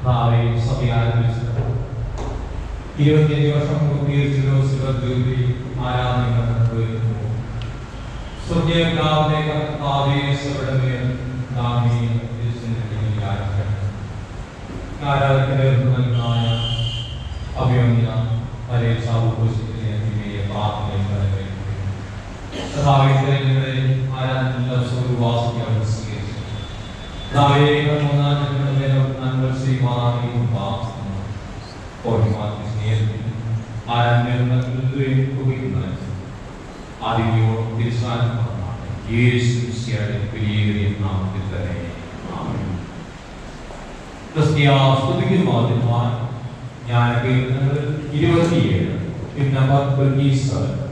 സഭ ആരംഭിച്ചത് 25 വർഷം പൂർത്തീകരിച്ചൊരു സിൽവർ ജൂബിലി ആരാധനകൾ നിർവഹിക്കുന്നു. സ്വർഗീയപിതാവിന്റെ കർത്താവേ, സഭയുടെ മേൽ നാം ഈ ആരാധനയായ അഭിമന്യ ഞാൻ 27 in number 27.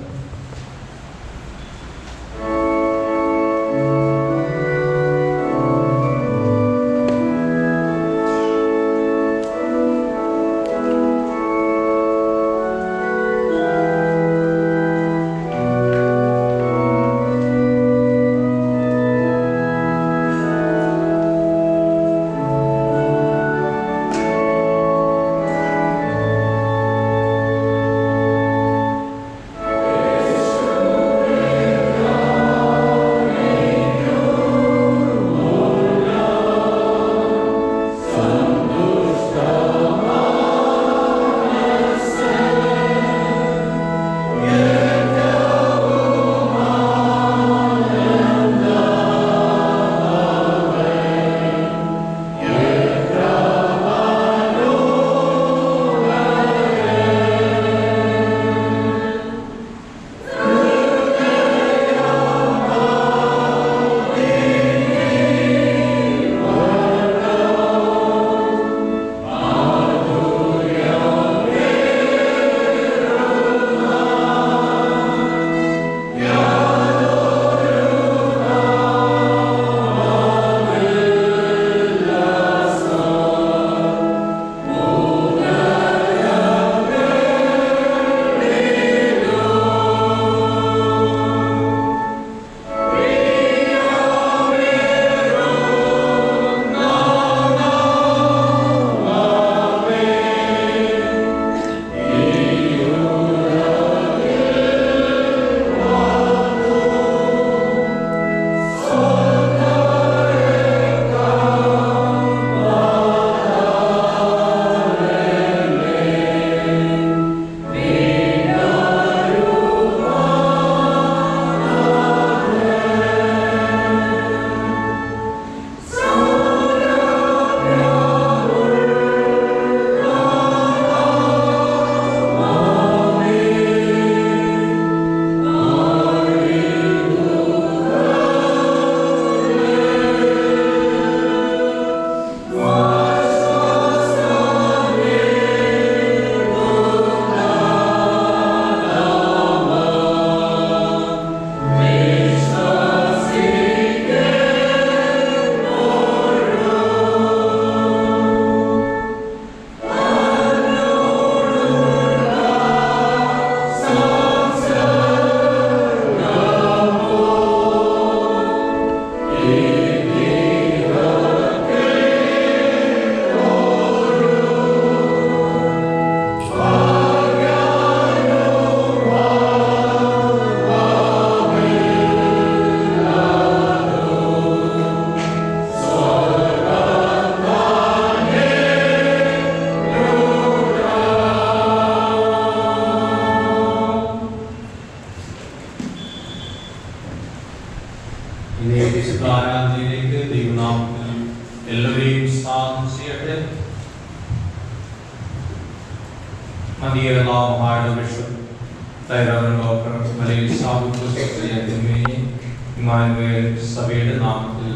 സഭയുടെ നാമത്തിൽ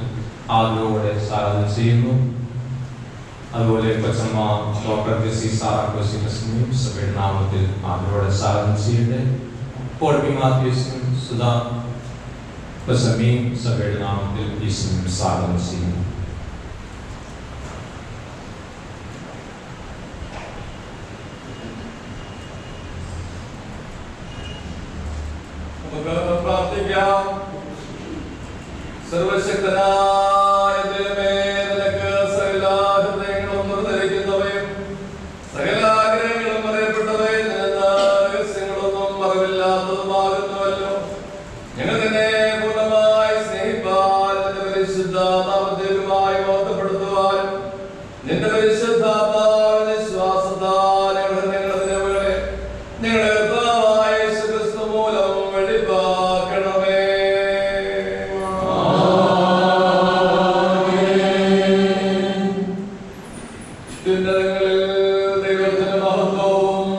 ആദരവോടെ സ്വാഗതം ചെയ്യുന്നു. അതുപോലെ കൊച്ചമ്മ ഡോക്ടർ സഭയുടെ നാമത്തിൽ ആദരവോടെ സ്വാഗതം ചെയ്യട്ടെ. പോൾപി മാത്യൂസും സുധാ കൊച്ചമ്മയും സഭയുടെ നാമത്തിൽ ഈശ്വരൻ സ്വാഗതം ചെയ്യുന്നു. സർവശക്തനായ ദൈവമേ, നിനക്ക് സകല ഹൃദയങ്ങളും നിർദ്ധരിക്കുന്ന പരിശുദ്ധ നാമത്തിലുമായി ബോധപ്പെടുത്തുവാനും നിന്റെ പരിശുദ്ധാത്മാവിന്റെ വിശ്വാസത്താൽ നിങ്ങളുടെ കർത്താവായ യേശുക്രിസ്തു മൂലം വെളിവാക്കണമേ. ഉന്നതങ്ങളിൽ ദൈവത്തിന്റെ മഹത്വവും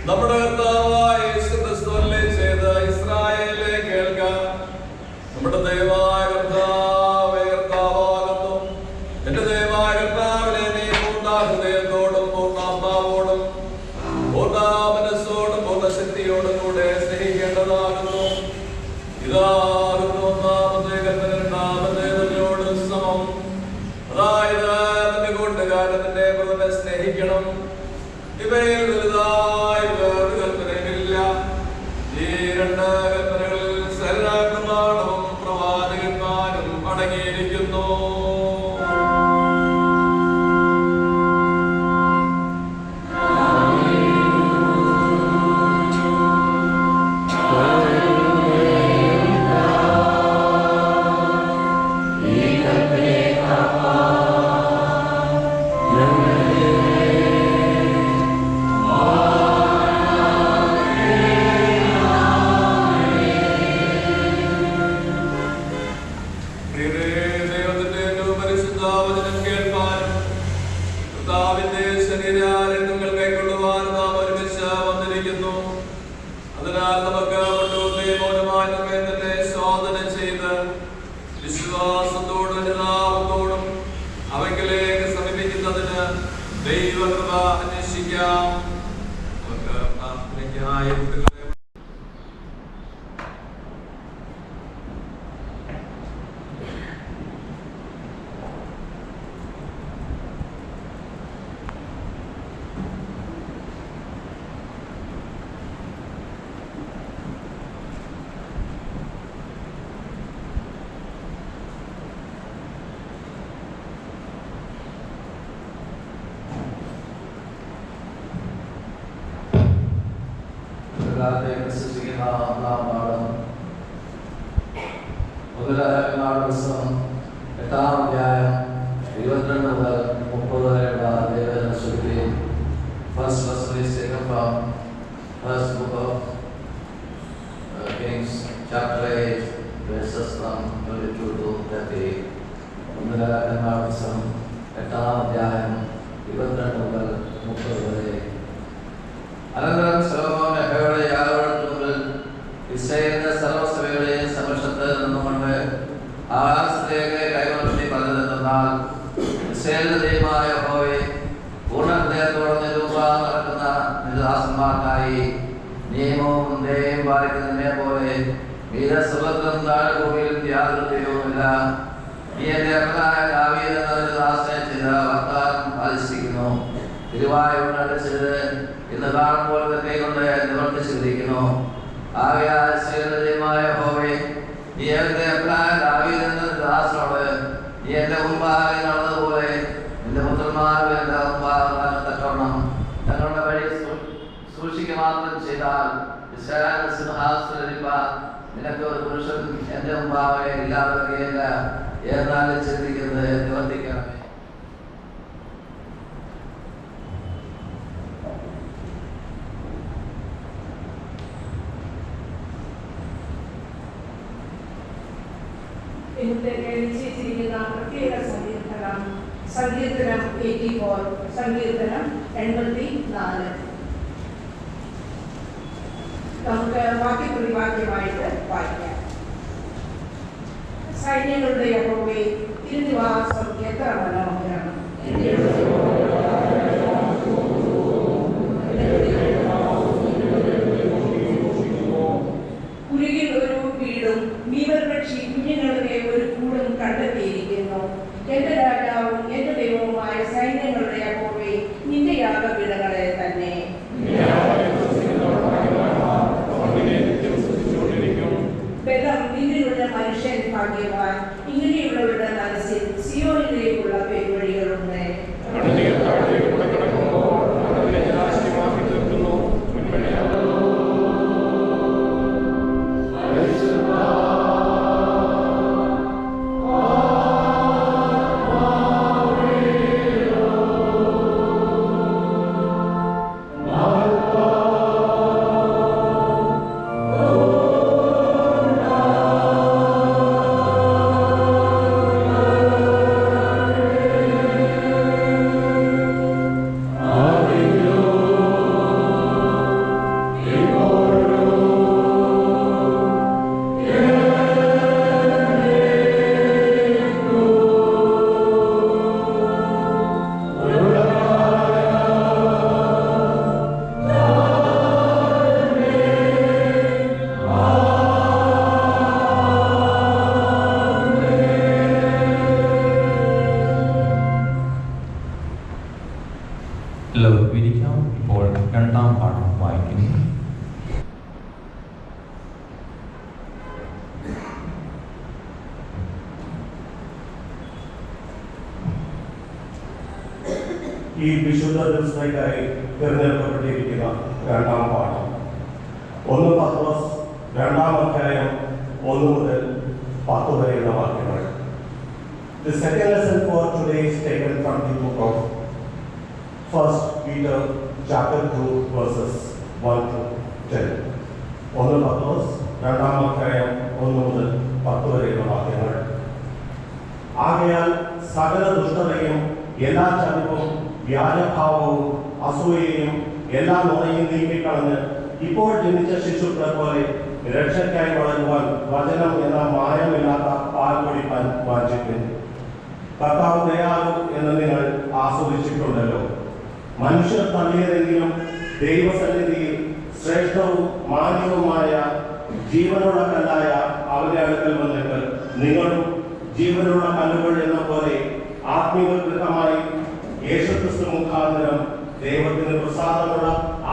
നമ്മുടെ കർത്താവായ യേശുക്രിസ്തുവിനെ ചെയ്ത് ഇസ്രായേലിനെ കേൾക്കാം. നമ്മുടെ ദൈവമായ കർത്താവാകുന്നു. എന്റെ ദൈവമായ കർത്താവിനെ നീ പൂർണ്ണ ഹൃദയത്തോടും പൂർണ്ണാത്മാവോടും പൂർണ്ണ മനസ്സോടും പൂർണ്ണ ശക്തിയോടും കൂടെ സ്നേഹിക്കേണ്ടതാകുന്നു. ഇതാകുന്നു ഒന്നാമത്തെ കൽപ്പന. രണ്ടാമത്തേതിനോട് സമം. അതായത് നിന്റെ കൂട്ടുകാരൻ നിന്റെ ബ്രദറിനെ സ്നേഹിക്കണം. ഇവയിൽ വലുതായി വേറൊരു കൽപ്പനയില്ല. ഈ രണ്ട് കൽപ്പനകളിൽ സകലപ്രമാണവും പ്രവാചകന്മാരും അടങ്ങിയിരിക്കുന്നു. അതിനാൽ നമുക്ക് മൗനമായി നമ്മെ തന്നെ ശോധന ചെയ്ത് വിശ്വാസത്തോടും അനുതാപത്തോടും അവങ്കിലേക്ക് സമീപിക്കുന്നതിന് ദൈവകൃപ അന്വേഷിക്കാം. നമുക്ക് പ്രാർത്ഥനയ്ക്കായി ഇന്നത്തേക്ക് നിശ്ചയിച്ചിരിക്കുന്ന പ്രത്യേക സങ്കീർത്തനം 84, സങ്കീർത്തനം 84. നമുക്ക് വാക്യപ്രതിവാക്യമായിട്ട് വായിക്കാം. സൈന്യങ്ങളുടെ യഹോവേ, തിരുനിവാസം എത്ര മനോഹരം! കുരുകിൽ ഒരു വീടും മീവൽപക്ഷി കുഞ്ഞുങ്ങളുടെ ഒരു കൂടും കണ്ടെത്തിയിരിക്കുന്നു. എന്റെ രാജാവും എന്റെ ദൈവവുമായ സൈന്യങ്ങളുടെ യഹോവേ, നിന്റെ യാഗപീഠങ്ങളെ തന്നെ. ബലം നിന്നിലുള്ള മനുഷ്യൻ ഭാഗ്യവാൻ. ഇങ്ങനെയുള്ളവരുടെ മനസ്സിൽ സിയോനിലേക്കുള്ള പെരുവഴികളുണ്ട്. എല്ലാവർക്കും ഇരിക്കാം. ഇപ്പോൾ രണ്ടാം പാഠം വായിക്കുന്നു. ഈ വിശുദ്ധ ദിവസത്തേക്കായി തിരഞ്ഞെടുക്കപ്പെട്ടിരിക്കുന്ന രണ്ടാം പാഠം 1 പത്രോസ് 2-ാം അധ്യായം 1 മുതൽ 10 വരെയുള്ള വാക്യങ്ങൾ. The second lesson for today is taken from the book of 1 Peter chapter 2 verses 1 to 10. 1 പത്രോസ് 2-ാം അധ്യായം 1 മുതൽ 10 വരെയുള്ള വാക്യങ്ങൾ. ആകയാൽ സകല ദുഷ്ടതയും എല്ലാ ചതിവും വ്യാജഭാവവും അസൂയയും എല്ലാ നുണയും നീക്കിക്കളഞ്ഞ് ഇപ്പോൾ ജനിച്ച ശിശുക്കളെ പോലെ രക്ഷയ്ക്കായി വളരുവാൻ വചനം എന്ന മായമില്ലാത്ത പാൽ കുടിപ്പാൻ വാഞ്ചിക്കുന്നു. കർത്താവ് ദയാലു എന്ന് നിങ്ങൾ ആസ്വദിച്ചിട്ടുണ്ടല്ലോ. മനുഷ്യർ തള്ളിയതെങ്കിലും ദൈവസന്നിധിയിൽ ശ്രേഷ്ഠവും മാന്യവുമായ ജീവനുള്ള കല്ലായ അവന്റെ അടുക്കൽ വന്നിട്ട് നിങ്ങളും ജീവനുള്ള കല്ലുകൾ എന്ന പോലെ ആത്മീയകൃതമായി യേശുക്രിസ്തു മുഖാന്തരം ദൈവത്തിന് പ്രസാദമുള്ള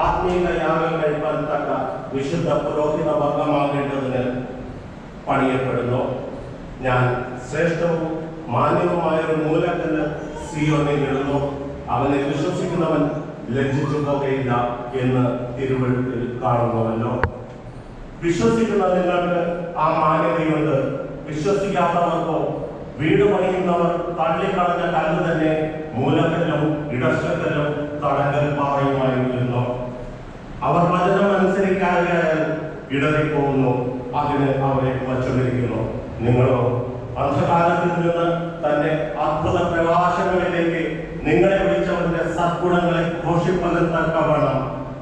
ആത്മീയ യാഗം കഴിപ്പാൻ തക്ക വിശുദ്ധ പുരോഹിത വർഗമാകേണ്ടതിന് പണിയപ്പെടുന്നു. ഞാൻ ശ്രേഷ്ഠവും മാന്യവുമായ ഒരു മൂലക്കല്ല് സിയോനിൽ ഇടുന്നു. അവനെ വിശ്വസിക്കുന്നവൻ ലജ്ജിച്ചു പോകയില്ല എന്ന് തിരുവെഴുത്തിൽ കാണുന്നുവല്ലോ. വിശ്വസിക്കുന്ന നിങ്ങൾക്ക് ആ മാന്യതയുണ്ട്. വിശ്വസിക്കാത്തവർക്കോ വീട് പണിയുന്നവർ തള്ളിക്കളഞ്ഞ കല്ല് തന്നെ മൂലക്കല്ലും ഇടർച്ചക്കല്ലും തടങ്കൽ പാറയുമായിരുന്നു. അവർ വചനം അനുസരിക്കാതെയാൽ ഇടറിപ്പോകുന്നു. അതിന് അവരെ വച്ചുമിരിക്കുന്നു. നിങ്ങളോ അന്ധകാലത്തിൽ നിന്ന് തന്റെ അത്ഭുത പ്രകാശങ്ങളിലേക്ക് നിങ്ങളെ വിളിച്ചവന്റെ സദ്ഗുണങ്ങളെ ഘോഷിപ്പതിൽ തക്കവണ്ണം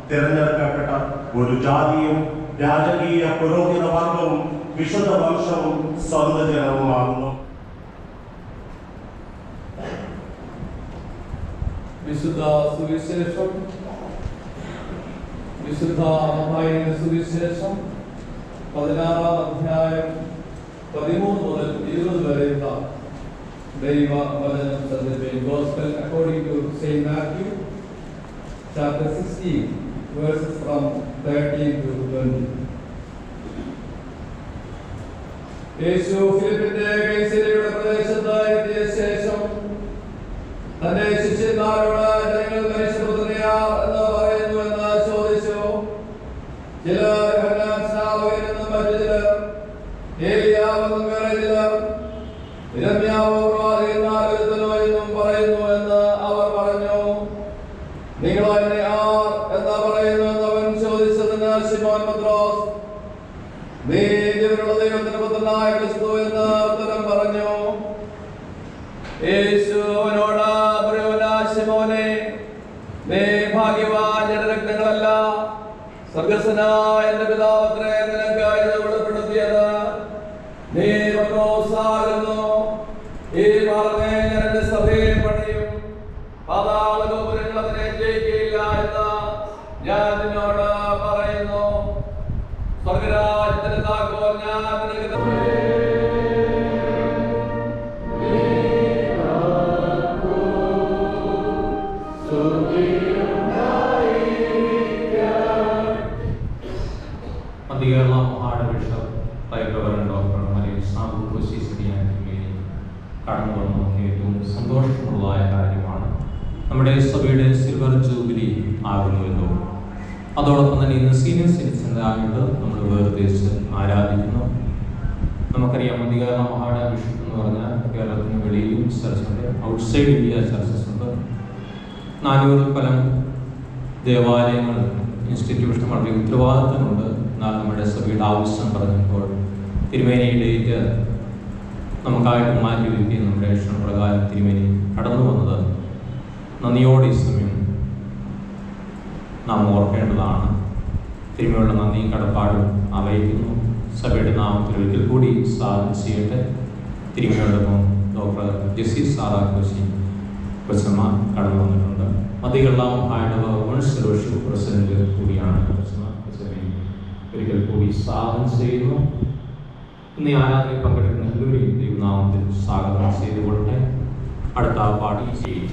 തിരഞ്ഞെടുക്കപ്പെട്ട ഒരു ജാതിയും രാജകീയ പുരോഹിത വർഗവും വിശുദ്ധ വംശവും സ്വന്തം ജനവുമാകുന്നു. വിശുദ്ധ സുവിശേഷം വിശുദ്ധ മത്തായിയുടെ സുവിശേഷം 16-ാം അധ്യായം 13 മുതൽ 20 വരെയുള്ള ദൈവവചനം ശ്രദ്ധിപ്പിൻ. Gospel according to Saint Matthew chapter 16 verses from 13 to 20. യേശു ഫിലിപ്പിന്റെ കൈസരിയുടെ പ്രദേശത്ത് എത്തിയ ശേഷം തന്റെ ശിഷ്യന്മാരോട് ജനങ്ങൾ മനുഷ്യപുത്രനെയാർ എന്ന് പറയുന്നുവെന്ന് ചോദിച്ചു. ചിലർ യോഹന്നാൻ സ്നാപകനെന്നും മറ്റു ചിലർ ഏലിയാവെന്നും വേറെ ചിലർ യിരെമ്യാവോ പ്രവാചകന്മാരിൽ ഒരുത്തനോ എന്നും പറയുന്നു എന്ന് അവർ പറഞ്ഞു. നിങ്ങൾ എന്നെ ആർ എന്ന് പറയുന്നു എന്നവൻ ചോദിച്ചതിന് ശിമോൻ പത്രോസ് നീ ജീവനുള്ള ദൈവത്തിന്റെ പുത്രനായ ക്രിസ്തു എന്ന് ഉത്തരം പറഞ്ഞു. യേശു അവനോട്, ശിമോനെ, നീ ഭാഗ്യവാൻ, ജഡരക്തങ്ങളല്ല സ്വർഗ്ഗസ്ഥനായ എന്റെ പിതാവത്രേ നിനക്ക് ഇത് വെളിപ്പെടുത്തിയത്. നീ പത്രോസാകുന്നു. ഈ പാറമേൽ ഞാൻ എന്റെ സഭയെ പണിയും, പാതാള ഗോപുരങ്ങൾ അതിനെ ജയിക്കുകയില്ല എന്ന് ഞാൻ നിന്നോട് പറയുന്നു. സ്വർഗ്ഗരാജ്യത്തിന്റെ താക്കോൽ ഞാൻ നിനക്ക് കേരള മഹാട് bishop reverend doctor Maria Sabu പ്രൊസീസിയാനിമേനി കടന്നു വന്ന ഏറ്റവും സന്തോഷമുള്ള കാര്യമാണ്. നമ്മുടെ സഭയുടെ സിൽവർ ജൂബിലി ആകുന്നുവല്ലോ. അതോടൊപ്പം തന്നെ ഇന്ന് സീനിയർ സിറ്റിസൻ്റെ ആയിട്ട് നമ്മൾ വേർതിരിച്ച് ആരാധിക്കുന്നു. നമുക്കറിയാം, കേരള മഹാട് ബിഷപ്പ് എന്ന് പറഞ്ഞാൽ കേരളത്തിന് വെളിയിലും ചർച്ചുണ്ട്, ഔട്ട്സൈഡ് ഇന്ത്യ ചർച്ചസ് ഉണ്ട്. 400 പരം ദേവാലയങ്ങൾ, ഇൻസ്റ്റിറ്റ്യൂഷൻ വളരെ ഉത്തരവാദിത്തമുണ്ട്. എന്നാൽ നമ്മുടെ സഭയുടെ ആവശ്യം പറഞ്ഞപ്പോൾ തിരുമേനി ഡേറ്റ് നമുക്കായിട്ട് മാറ്റി വയ്ക്കുകയും നമ്മുടെ ക്ഷണപ്രകാരം തിരുമേനി കടന്നു വന്നത് നന്ദിയോടെ ഈ സമയം നാം ഓർക്കേണ്ടതാണ്. തിരുമേനിയുള്ള നന്ദിയും കടപ്പാടും അറിയിക്കുന്നു. സഭയുടെ നാമത്തിൽ ഒരിക്കൽ കൂടി സാധന ചെയ്യട്ടെ. തിരുമേനിയോടൊപ്പം ഡോക്ടർ ജെസ്സി സാറാക്കോശി പ്രസമ്മ കടന്നു വന്നിട്ടുണ്ട്. മതികളുടെ ഹൈഡവ വൺസ് പ്രസിഡന്റ് കൂടിയാണ് പ്രസമ്മ. ഒരിക്കൽ കൂടി സ്വാഗതം ചെയ്യുന്നു. ഇന്ന് ആരാധനയിൽ പങ്കെടുക്കുന്ന എല്ലാവരെയും ദൈവനാമത്തിൽ സ്വാഗതം ചെയ്തുകൊള്ളട്ടെ. അടുത്ത പാടി ചെയ്യും.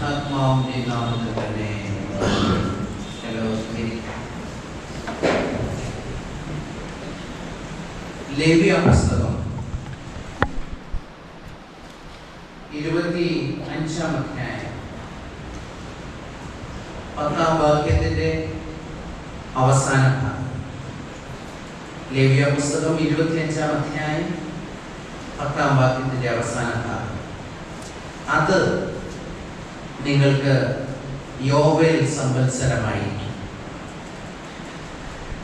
പരിശുദ്ധാത്മാവിന്റെ നാമത്തിൽ തന്നെ ലേവ്യ പുസ്തകം 25-ാം അധ്യായം 10-ാം വാക്യത്തിന്റെ അവസാന ഭാഗം. ലേവ്യ പുസ്തകം 25-ാം അധ്യായം 10-ാം വാക്യത്തിന്റെ അവസാന ഭാഗം. അത് നിങ്ങൾക്ക് യോവേൽ സംവത്സരമായിരിക്കും.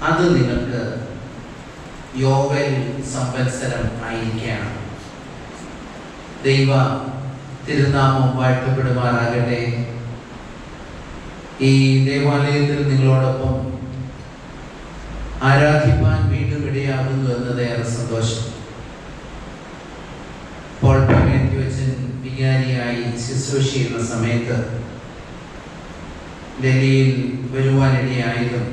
അത് നിങ്ങൾക്ക് യോവേൽ സംവത്സരം ആയിരിക്കണം. ദൈവ തിരുനാമം വാഴ്ത്തപ്പെടുമാറാകട്ടെ. ഈ ദേവാലയത്തിൽ നിങ്ങളോടൊപ്പം ആരാധിപ്പാൻ വീണ്ടും ഇടയാകുന്നു എന്നത് ഏറെ സന്തോഷം. പോൾ അച്ഛൻ വികാരിയായി ശുശ്രൂഷ ചെയ്യുന്ന സമയത്ത് ഡൽഹിയിൽ വരുവാനിടയായതും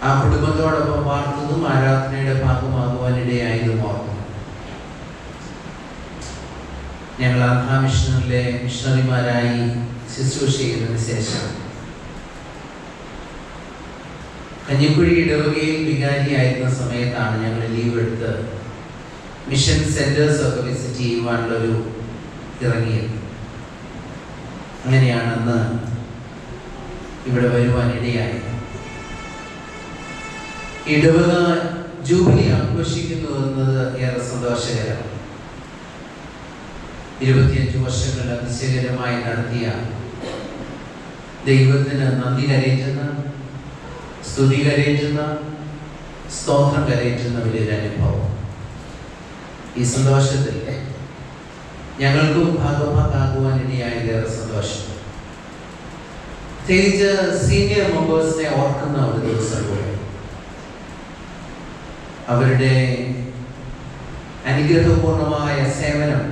ആ കുടുംബത്തോടൊപ്പം വാർത്തതും ആരാധനയുടെ ഭാഗമാകുവാനിടയായതും ഓർക്കുന്നു. ഞങ്ങൾ ആന്ധ്ര മിഷണറിലെ മിഷണറിമാരായി ശുശ്രൂഷ ചെയ്തതിനു ശേഷം കഞ്ഞിക്കുഴി ഇടവകയിൽ വികാരിയായിരുന്ന സമയത്താണ് ഞങ്ങൾ ലീവ് എടുത്ത് മിഷൻ സെന്റേഴ്സ് ഒക്കെ വിസിറ്റ് ചെയ്യുവാനുള്ളൊരു ഇറങ്ങിയത്. അങ്ങനെയാണ് അന്ന് ഇവിടെ വരുവാനിടയായത്. ഇടവക ജൂബിലി ആഘോഷിക്കുന്നു എന്നത് ഏറെ സന്തോഷകരമാണ്. 25 വർഷങ്ങൾ അതിശയകരമായി നടത്തിയ ദൈവത്തിന് നന്ദി കരേറ്റുന്ന, സ്തുതി കരേറ്റുന്ന, സ്തോത്രം കരേറ്റുന്ന വലിയൊരു അനുഭവം. ഈ സന്തോഷത്തിൽ ഞങ്ങൾക്കും ഭാഗമാകാകുവാനിടയായതേറെ സന്തോഷം. പ്രത്യേകിച്ച് സീനിയർ മെമ്പേഴ്സിനെ ഓർക്കുന്ന ഒരു ദിവസം കൂടെ. അവരുടെ അനുഗ്രഹപൂർണമായ സേവനം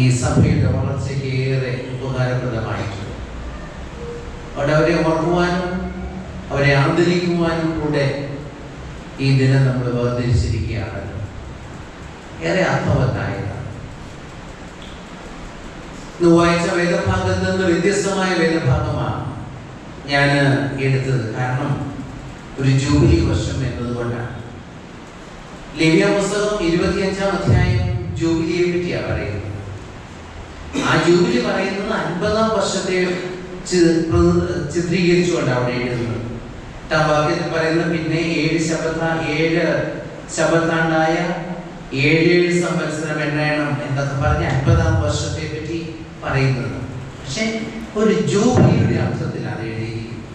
ഈ സഭയുടെ വളർച്ചയ്ക്ക് ഏറെ ഉപകാരപ്രദമായിട്ടുണ്ട്. അവിടെ അവരെ ഓർക്കുവാനും അവരെ ആദരിക്കുവാനും കൂടെ ഈ ദിനം നമ്മൾ വേർതിരിച്ചിരിക്കുകയാണ്. ഏറെ അർത്ഥവത്തായതാണ്. ഇന്ന് വായിച്ച വേദഭാഗത്ത് നിന്ന് വ്യത്യസ്തമായ വേദഭാഗമാണ് ഞാൻ എടുത്തത്. കാരണം ഒരു ജൂബിലി വർഷം എന്നതുകൊണ്ടാണ്. ലേവ്യ പുസ്തകം 25-ാം അധ്യായം ജൂബിലിയെ പറ്റിയാണ് പറയുന്നത്. ആ ജൂബിലി പറയുന്നത് 50-ാം വർഷത്തെ ചിത്രീകരിച്ചുകൊണ്ട് അവിടെ എഴുതുന്നത്. വാക്യത്തിൽ പറയുന്നത് പിന്നെ 7 ശബത്താണ്ടായ 7 സംവത്സരം എണ്ണണം എന്നൊക്കെ പറഞ്ഞ് 50-ാം വർഷത്തെ പറ്റി പറയുന്നത്. പക്ഷെ ഒരു ജൂബിലിയുടെ അർത്ഥത്തിലാണ് എഴുതിയിരിക്കുന്നത്.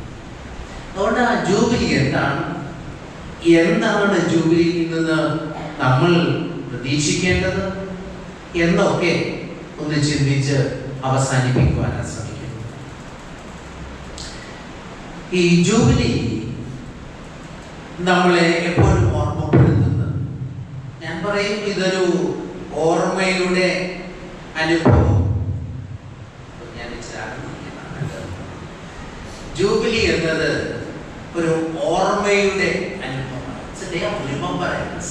അതുകൊണ്ട് ആ ജൂബിലി എന്താണ് ജൂബിലിയിൽ നിന്ന് നമ്മൾ പ്രതീക്ഷിക്കേണ്ടത് എന്നൊക്കെ ഒന്ന് ചിന്തിച്ച് അവസാനിപ്പിക്കുവാനാണ് ശ്രമിക്കുന്നത്. ഈ ജൂബിലി നമ്മളെ എപ്പോഴും ഓർമ്മപ്പെടുത്തുന്നത്, ഞാൻ പറയും ഇതൊരു ഓർമ്മയുടെ അനുഭവം. ഞാൻ ജൂബിലി എന്നത് ഒരു ഓർമ്മയുടെ അനുഭവമാണ്. It's a day of remembrance,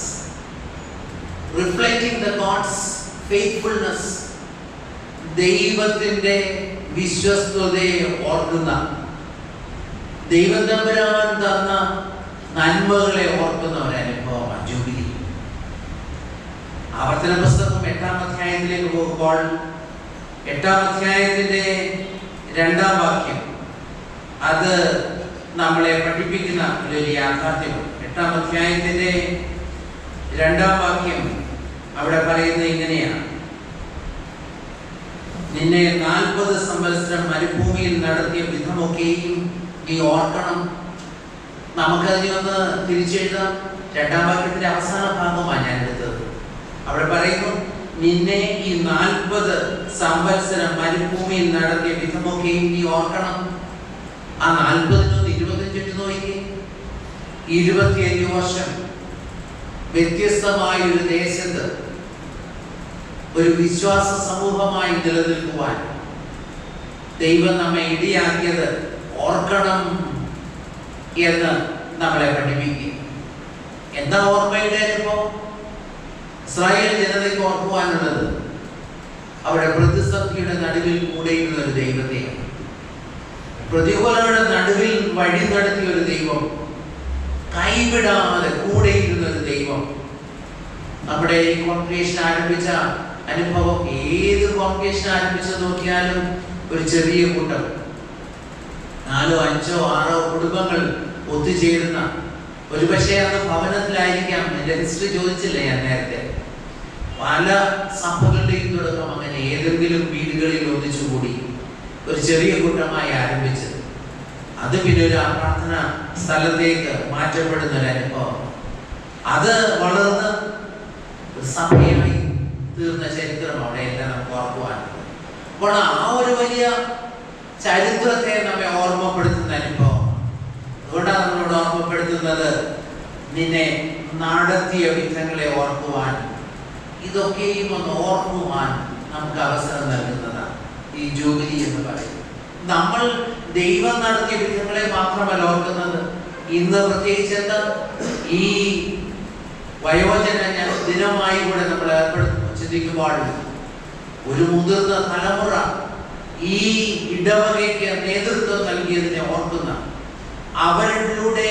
reflecting the God's faithfulness. ദൈവത്തിന്റെ വിശ്വസ്തതയെ ഓർക്കുന്ന, ദൈവം തമ്പുരാൻ തന്ന നന്മകളെ ഓർക്കുന്ന ഒരു അനുഭവമാണ് ജൂബിലി. ആവർത്തന പുസ്തകം 8-ാം അധ്യായത്തിലേക്ക് പോകുമ്പോൾ 8-ാം അധ്യായത്തിന്റെ 2-ാം വാക്യം അത് നമ്മളെ പഠിപ്പിക്കുന്ന ഒരു യാഥാർത്ഥ്യമാണ്. 8-ാം അധ്യായത്തിന്റെ 2-ാം വാക്യം അവിടെ പറയുന്നത് ഇങ്ങനെയാണ്: നിന്നെ 40 സംവത്സരം മരുഭൂമിയിൽ നടത്തിയ വിധമൊക്കെയും നീ ഓർക്കണം. നമുക്കതിനെ ഒന്ന് തിരിച്ചെഴുതാം. 2-ാം വാക്യത്തിന്റെ അവസാന ഭാഗമാണ് ഞാൻ എടുത്തത്. അവിടെ പറയുന്നു, നിന്നെ ഈ 40 സംവത്സരം മരുഭൂമിയിൽ നടത്തിയ വിധമൊക്കെയും നീ ഓർക്കണം. ആ 40 25 നോക്കി 25 വർഷം വ്യത്യസ്തമായ ഒരു ദേശത്ത് ഒരു വിശ്വാസ സമൂഹമായി നിലനിൽക്കുവാൻ ദൈവം നമ്മെ ഇടയാക്കിയത് ഓർക്കണം എന്ന് നമ്മളെ പഠിപ്പിക്കുക. എന്താ ഓർമ്മയുടെ അനുഭവം? ഇസ്രായേൽ ജനതയ്ക്ക് ഓർക്കുവാനുള്ളത് അവിടെ പ്രതിസന്ധിയുടെ നടുവിൽ കൂടെയിരുന്ന ഒരു ദൈവത്തെയാണ്. പ്രതികൂലങ്ങളുടെ നടുവിൽ വഴി നടത്തിയ ഒരു ദൈവം, കൈവിടാതെ കൂടെയിരുന്ന ഒരു ദൈവം. നമ്മുടെ ഈ കോൺഗ്രേഷൻ ആരംഭിച്ച അനുഭവം, ഏത് കോൺഗ്രേഷൻ ആരംഭിച്ച് നോക്കിയാലും ഒരു ചെറിയ കൂട്ടം, 4, 5, 6 കുടുംബങ്ങൾ ഒത്തുചേരുന്ന, ഒരുപക്ഷെ അന്ന് ഭവനത്തിലായിരിക്കാം. എൻ്റെ ഹിസ്റ്ററി ചോദിച്ചില്ലേ ഞാൻ നേരത്തെ. പല സഭകളുടെയും തുടക്കം അങ്ങനെ ഏതെങ്കിലും വീടുകളിൽ ഒന്നിച്ചുകൂടി ഒരു ചെറിയ കൂട്ടമായി ആരംഭിച്ച് അത് പിന്നെ ഒരു പ്രാർത്ഥന സ്ഥലത്തേക്ക് മാറ്റപ്പെടുന്ന ഒരു അനുഭവം, അത് വളർന്ന് ഒരു സഭയായി തീർന്ന ചരിത്രം അവിടെയെല്ലാം നമുക്ക് ഓർക്കുവാനുണ്ട്. അപ്പോൾ ആ ഒരു വലിയ ചരിത്രത്തെ നമ്മെ ഓർമ്മപ്പെടുത്തുന്ന അനുഭവം. അതുകൊണ്ടാണ് നമ്മളോട് ഓർമ്മപ്പെടുത്തുന്നത്, നിന്നെ നടത്തിയ വിധങ്ങളെ ഓർക്കുവാൻ, ഇതൊക്കെയും ഒന്ന് ഓർക്കുവാൻ നമുക്ക് അവസരം നൽകുന്നതാണ് ഈ ജൂബിലി എന്ന് പറയുന്നത്. നമ്മൾ ദൈവം നടത്തിയ വിധങ്ങളെ മാത്രമല്ല ഓർക്കുന്നത്. ഇന്ന് പ്രത്യേകിച്ച് എന്താ, ഈ വയോജന ദിനമായി കൂടെ നമ്മൾ ചിന്തിക്കുമ്പോൾ ഒരു മുതിർന്ന തലമുറ ഈ ഇടവകയ്ക്ക് നേതൃത്വം നൽകിയതിനെ ഓർക്കുന്ന, അവരിലൂടെ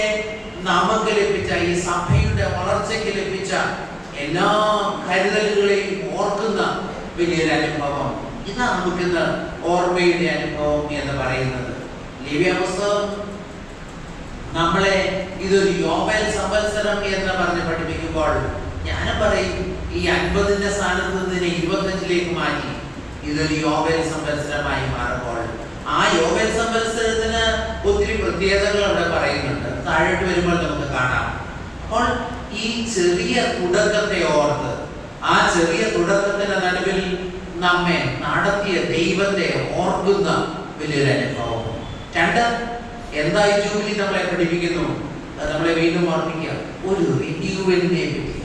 നമുക്ക് ലഭിച്ച, ഈ സഭയുടെ വളർച്ചയ്ക്ക് ലഭിച്ച എല്ലാ കരുതലുകളെയും ഓർക്കുന്ന വലിയൊരു അനുഭവം. ഇതാണ് നമുക്കിന്ന് ഓർമ്മയുടെ അനുഭവം എന്ന് പറയുന്നത്. ലേവ്യ പുസ്തകം നമ്മളെ ഇതൊരു യോബേൽ സംവത്സരം എന്ന് പറഞ്ഞ് പഠിപ്പിക്കുമ്പോൾ ഞാൻ പറയും, ഈ 50ന്റെ സ്ഥാനത്ത് നിന്ന് 25ലേക്ക് മാറ്റി ഇതൊരു യോബേൽ സംവത്സരമായി മാറുമ്പോൾ ആ യോബേൽ സംവത്സരത്തിന് ഒത്തിരി പ്രത്യേകതകൾ അവിടെ പറയുന്നുണ്ട്. താഴോട്ട് വരുമ്പോൾ നമുക്ക് കാണാം. അപ്പോൾ ഈ ചെറിയ തുടക്കത്തെ ഓർത്ത്, ആ ചെറിയ തുടക്കത്തിന്റെ നടുവിൽ നമ്മെ നടത്തിയ ദൈവത്തെ ഓർക്കുന്ന വലിയൊരു അനുഭവം. 2, എന്തായി ജൂബിലി നമ്മളെ പഠിപ്പിക്കുന്നു? അത് നമ്മളെ വീണ്ടും ഓർമ്മിക്കുക, ഒരു റിന്യൂവലിനെ പറ്റിയ,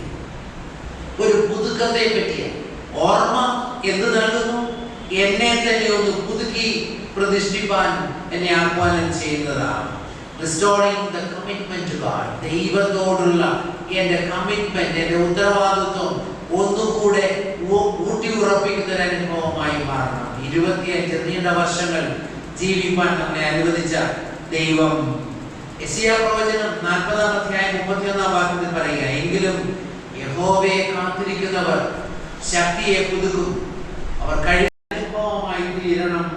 ഒരു പുതുക്കത്തെ പറ്റിയ ഓർമ്മ. എന്ത് നൽകുന്നു? എന്നെ തന്നെ ഒന്ന് പുതുക്കി പ്രതിഷ്ഠിപ്പാൻ എന്നെ ആഹ്വാനം ചെയ്യുന്നതാണ്. Restoring the commitment to God. ദൈവത്തോടുള്ള എൻ്റെ കമ്മിറ്റ്മെന്റ്, എൻ്റെ ഉത്തരവാദിത്വം ഒന്നുകൂടെ ഊട്ടി ഉറപ്പിക്കുന്ന ഒരു അനുഭവമായി മാറണം. 25 നീണ്ട വർഷങ്ങൾ ജീവിപ്പാൻ നമ്മെ അനുവദിച്ച ദൈവം. യെശയ്യാ പ്രവചനം 40-ാം അധ്യായം 31-ാം വാക്യത്തിൽ പറയുക, എങ്കിലും യഹോവയെ കാത്തിരിക്കുന്നവർ ശക്തിയെ പുതുക്കും, അവർ കഴിഞ്ഞ അനുഭവമായി തീരണം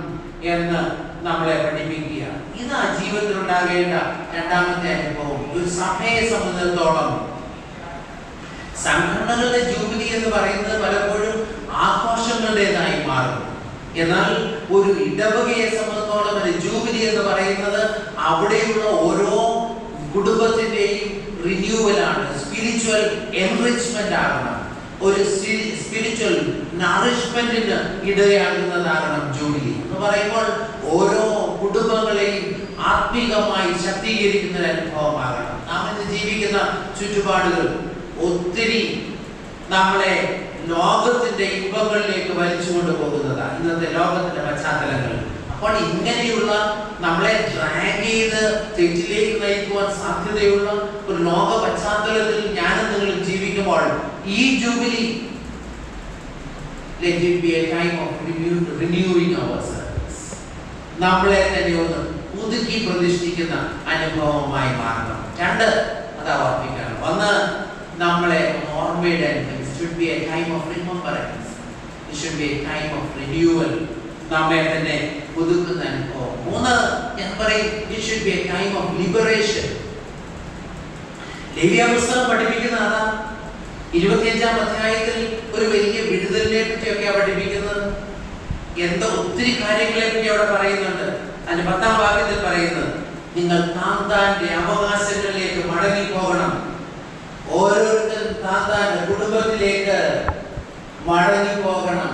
എന്ന് നമ്മളെ പഠിപ്പിക്കുക. ഇതാ ജീവിതത്തിൽ ഉണ്ടാകേണ്ട രണ്ടാമത്തെ അനുഭവം. ഒരു സഭയെ സംബന്ധിച്ചിടത്തോളം സംഘടനകളുടെ ജൂബിലി എന്ന് പറയുന്നത് പലപ്പോഴും ആഘോഷങ്ങളുടേതായി മാറും. എന്നാൽ ഒരു ഇടവകയെ സംബന്ധിച്ചിടത്തോളം ഒരു ജൂബിലി എന്ന് പറയുന്നത് അവിടെയുള്ള ഓരോ കുടുംബത്തിന്റെയും റിന്യൂവലാണ്, സ്പിരിച്വൽ എൻറിച്ച്മെന്റ് ആകണം, ഒരു സ്പിരിച്വൽ നറിഷ്മെന്റിന് ഇടയാകുന്നതാകണം ജൂബിലി എന്ന് പറയുമ്പോൾ. ഓരോ കുടുംബങ്ങളെയും ആത്മീകമായി ശക്തീകരിക്കുന്ന ഒരു അനുഭവമാകണം. നാം ഇന്ന് ജീവിക്കുന്ന ചുറ്റുപാടുകൾ ഒത്തിരി നമ്മളെ ലോകത്തിന്റെ ഇമ്പങ്ങളിലേക്ക് വലിച്ചുകൊണ്ട് പോകുന്നതാണ് ഇന്നത്തെ ലോകത്തിന്റെ പശ്ചാത്തലങ്ങൾ. അപ്പോൾ ഇങ്ങനെയുള്ള നമ്മളെ ഡ്രാഗ് ചെയ്ത് തെറ്റിലേക്ക് നയിക്കുവാൻ സാധ്യതയുള്ള ഒരു ലോക പശ്ചാത്തലത്തിൽ ഞാനും നിങ്ങളും ജീവിക്കുമ്പോൾ ഈ jubilee, let it be a time of renewing ourselves, നമ്മളെ തന്നെ ഒന്ന് പുതുക്കി പ്രതിഷ്ഠിക്കുന്ന അനുഭവമായി മാറണം. 2, അതാ ഓർമ്മിക്കണം. 1, നമ്മളെ ഓർമ്മയുടെ അനുഭവം. It should be a time of remembrance. It should be a time of renewal. നമ്മെ തന്നെ പുതുക്കുന്ന അനുഭവം. 3, ഞാൻ പറയും, it should be a time of liberation. ലേവ്യ പുസ്തകം പഠിപ്പിക്കുന്നതാണ് 25-ാം അധ്യായത്തിൽ ഒരു വലിയ വിടുതലിനെ പറ്റിയൊക്കെയാണ് പഠിപ്പിക്കുന്നത്. എന്താ ഒത്തിരി കാര്യങ്ങളെ പറ്റി അവിടെ പറയുന്നുണ്ട്. അതിന്റെ 10-ാം വാക്യത്തിൽ പറയുന്നത്, നിങ്ങൾ താന്താന്റെ അവകാശങ്ങളിലേക്ക് മടങ്ങി പോകണം, ഓരോരുത്തരും താന്താന്റെ കുടുംബത്തിലേക്ക് മടങ്ങി പോകണം.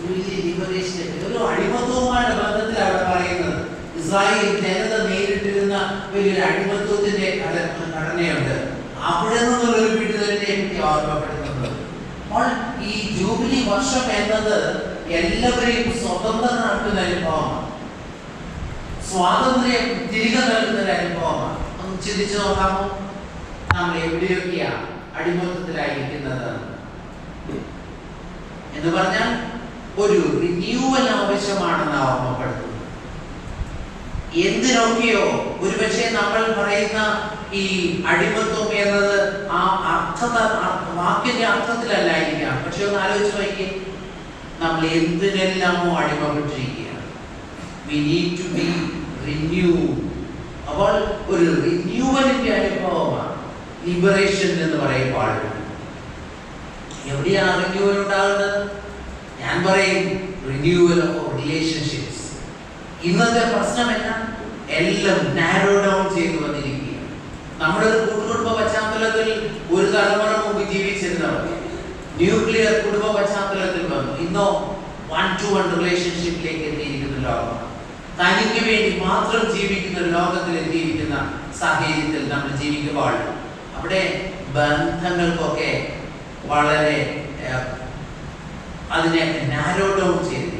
ഒരു അടിമത്വവുമായിട്ട് ബന്ധത്തിൽ അവിടെ പറയുന്നത്. ഇസ്രായേൽ ജനത നേരിട്ടിരുന്ന വലിയൊരു അടിമത്വത്തിന്റെ ഘടനയുണ്ട്. അവിടെ നിന്നുള്ളൊരു വിടുതലിനെ പറ്റി ഓർമ്മപ്പെടുത്തുന്നത്. അപ്പോൾ ഈ ജൂബിലി വർഷം എന്നത് എല്ലാവരെയും സ്വതന്ത്രനാക്കുന്ന അനുഭവമാണ്, സ്വാതന്ത്ര്യം തിരികെ നൽകുന്ന ഒരു അനുഭവമാണ്. ഒന്ന് ചിന്തിച്ചു നോക്കാമോ, നമ്മൾ എവിടെയൊക്കെയാ അടിമത്തത്തിലായിരിക്കുന്നത് എന്ന് പറഞ്ഞാൽ ഒരു റിന്യൂവൽ ആവശ്യമാണെന്ന് ഓർമ്മപ്പെടുത്തുന്നു. എന്തിനൊക്കെയോ ഒരുപക്ഷെ നമ്മൾ പറയുന്ന ഈ അടിമത്വം എന്നത് ആ വാക്കിന്റെ അർത്ഥത്തിലല്ലായിരിക്കാം. പക്ഷെ ഒന്ന് ആലോചിച്ച് നോക്കിയേ, നമ്മൾ എന്തിനെല്ലാമോ അടിമപ്പെട്ടിരിക്കുകയാണ്. We need to be renewed. അപ്പോൾ ഒരു റിന്യൂവലിന്റെ അനുഭവമാണ് ലിബറേഷൻ എന്ന് പറയുമ്പോൾ. എവിടെയാണ് റിന്യൂവൽ ഉണ്ടാകുന്നത്? ഞാൻ പറയും റിന്യൂവൽ ഓഫ് റിലേഷൻഷിപ്സ്. ഇന്നത്തെ പ്രശ്നമല്ല, എല്ലാം നാരോ ഡൗൺ ചെയ്തു വന്നിരിക്കുകയാണ്. നമ്മുടെ ഒരു കുടുംബ പശ്ചാത്തലത്തിൽ ഒരു തലമുറ മുമ്പ് ജീവിച്ചിരുന്നവർ ന്യൂക്ലിയർ കുടുംബ പശ്ചാത്തലത്തിൽ വന്നു. ഇന്നോ 1-to-1 റിലേഷൻഷിപ്പിലേക്ക് എത്തിയിരിക്കുന്ന ലോകമാണ്. തനിക്ക് വേണ്ടി മാത്രം ജീവിക്കുന്ന ഒരു ലോകത്തിൽ എത്തിയിരിക്കുന്ന സാഹചര്യത്തിൽ നമ്മൾ ജീവിക്കുമ്പോൾ അവിടെ ബന്ധങ്ങൾക്കൊക്കെ വളരെ അതിനെ നാരോ ഡൗൺ ചെയ്തു.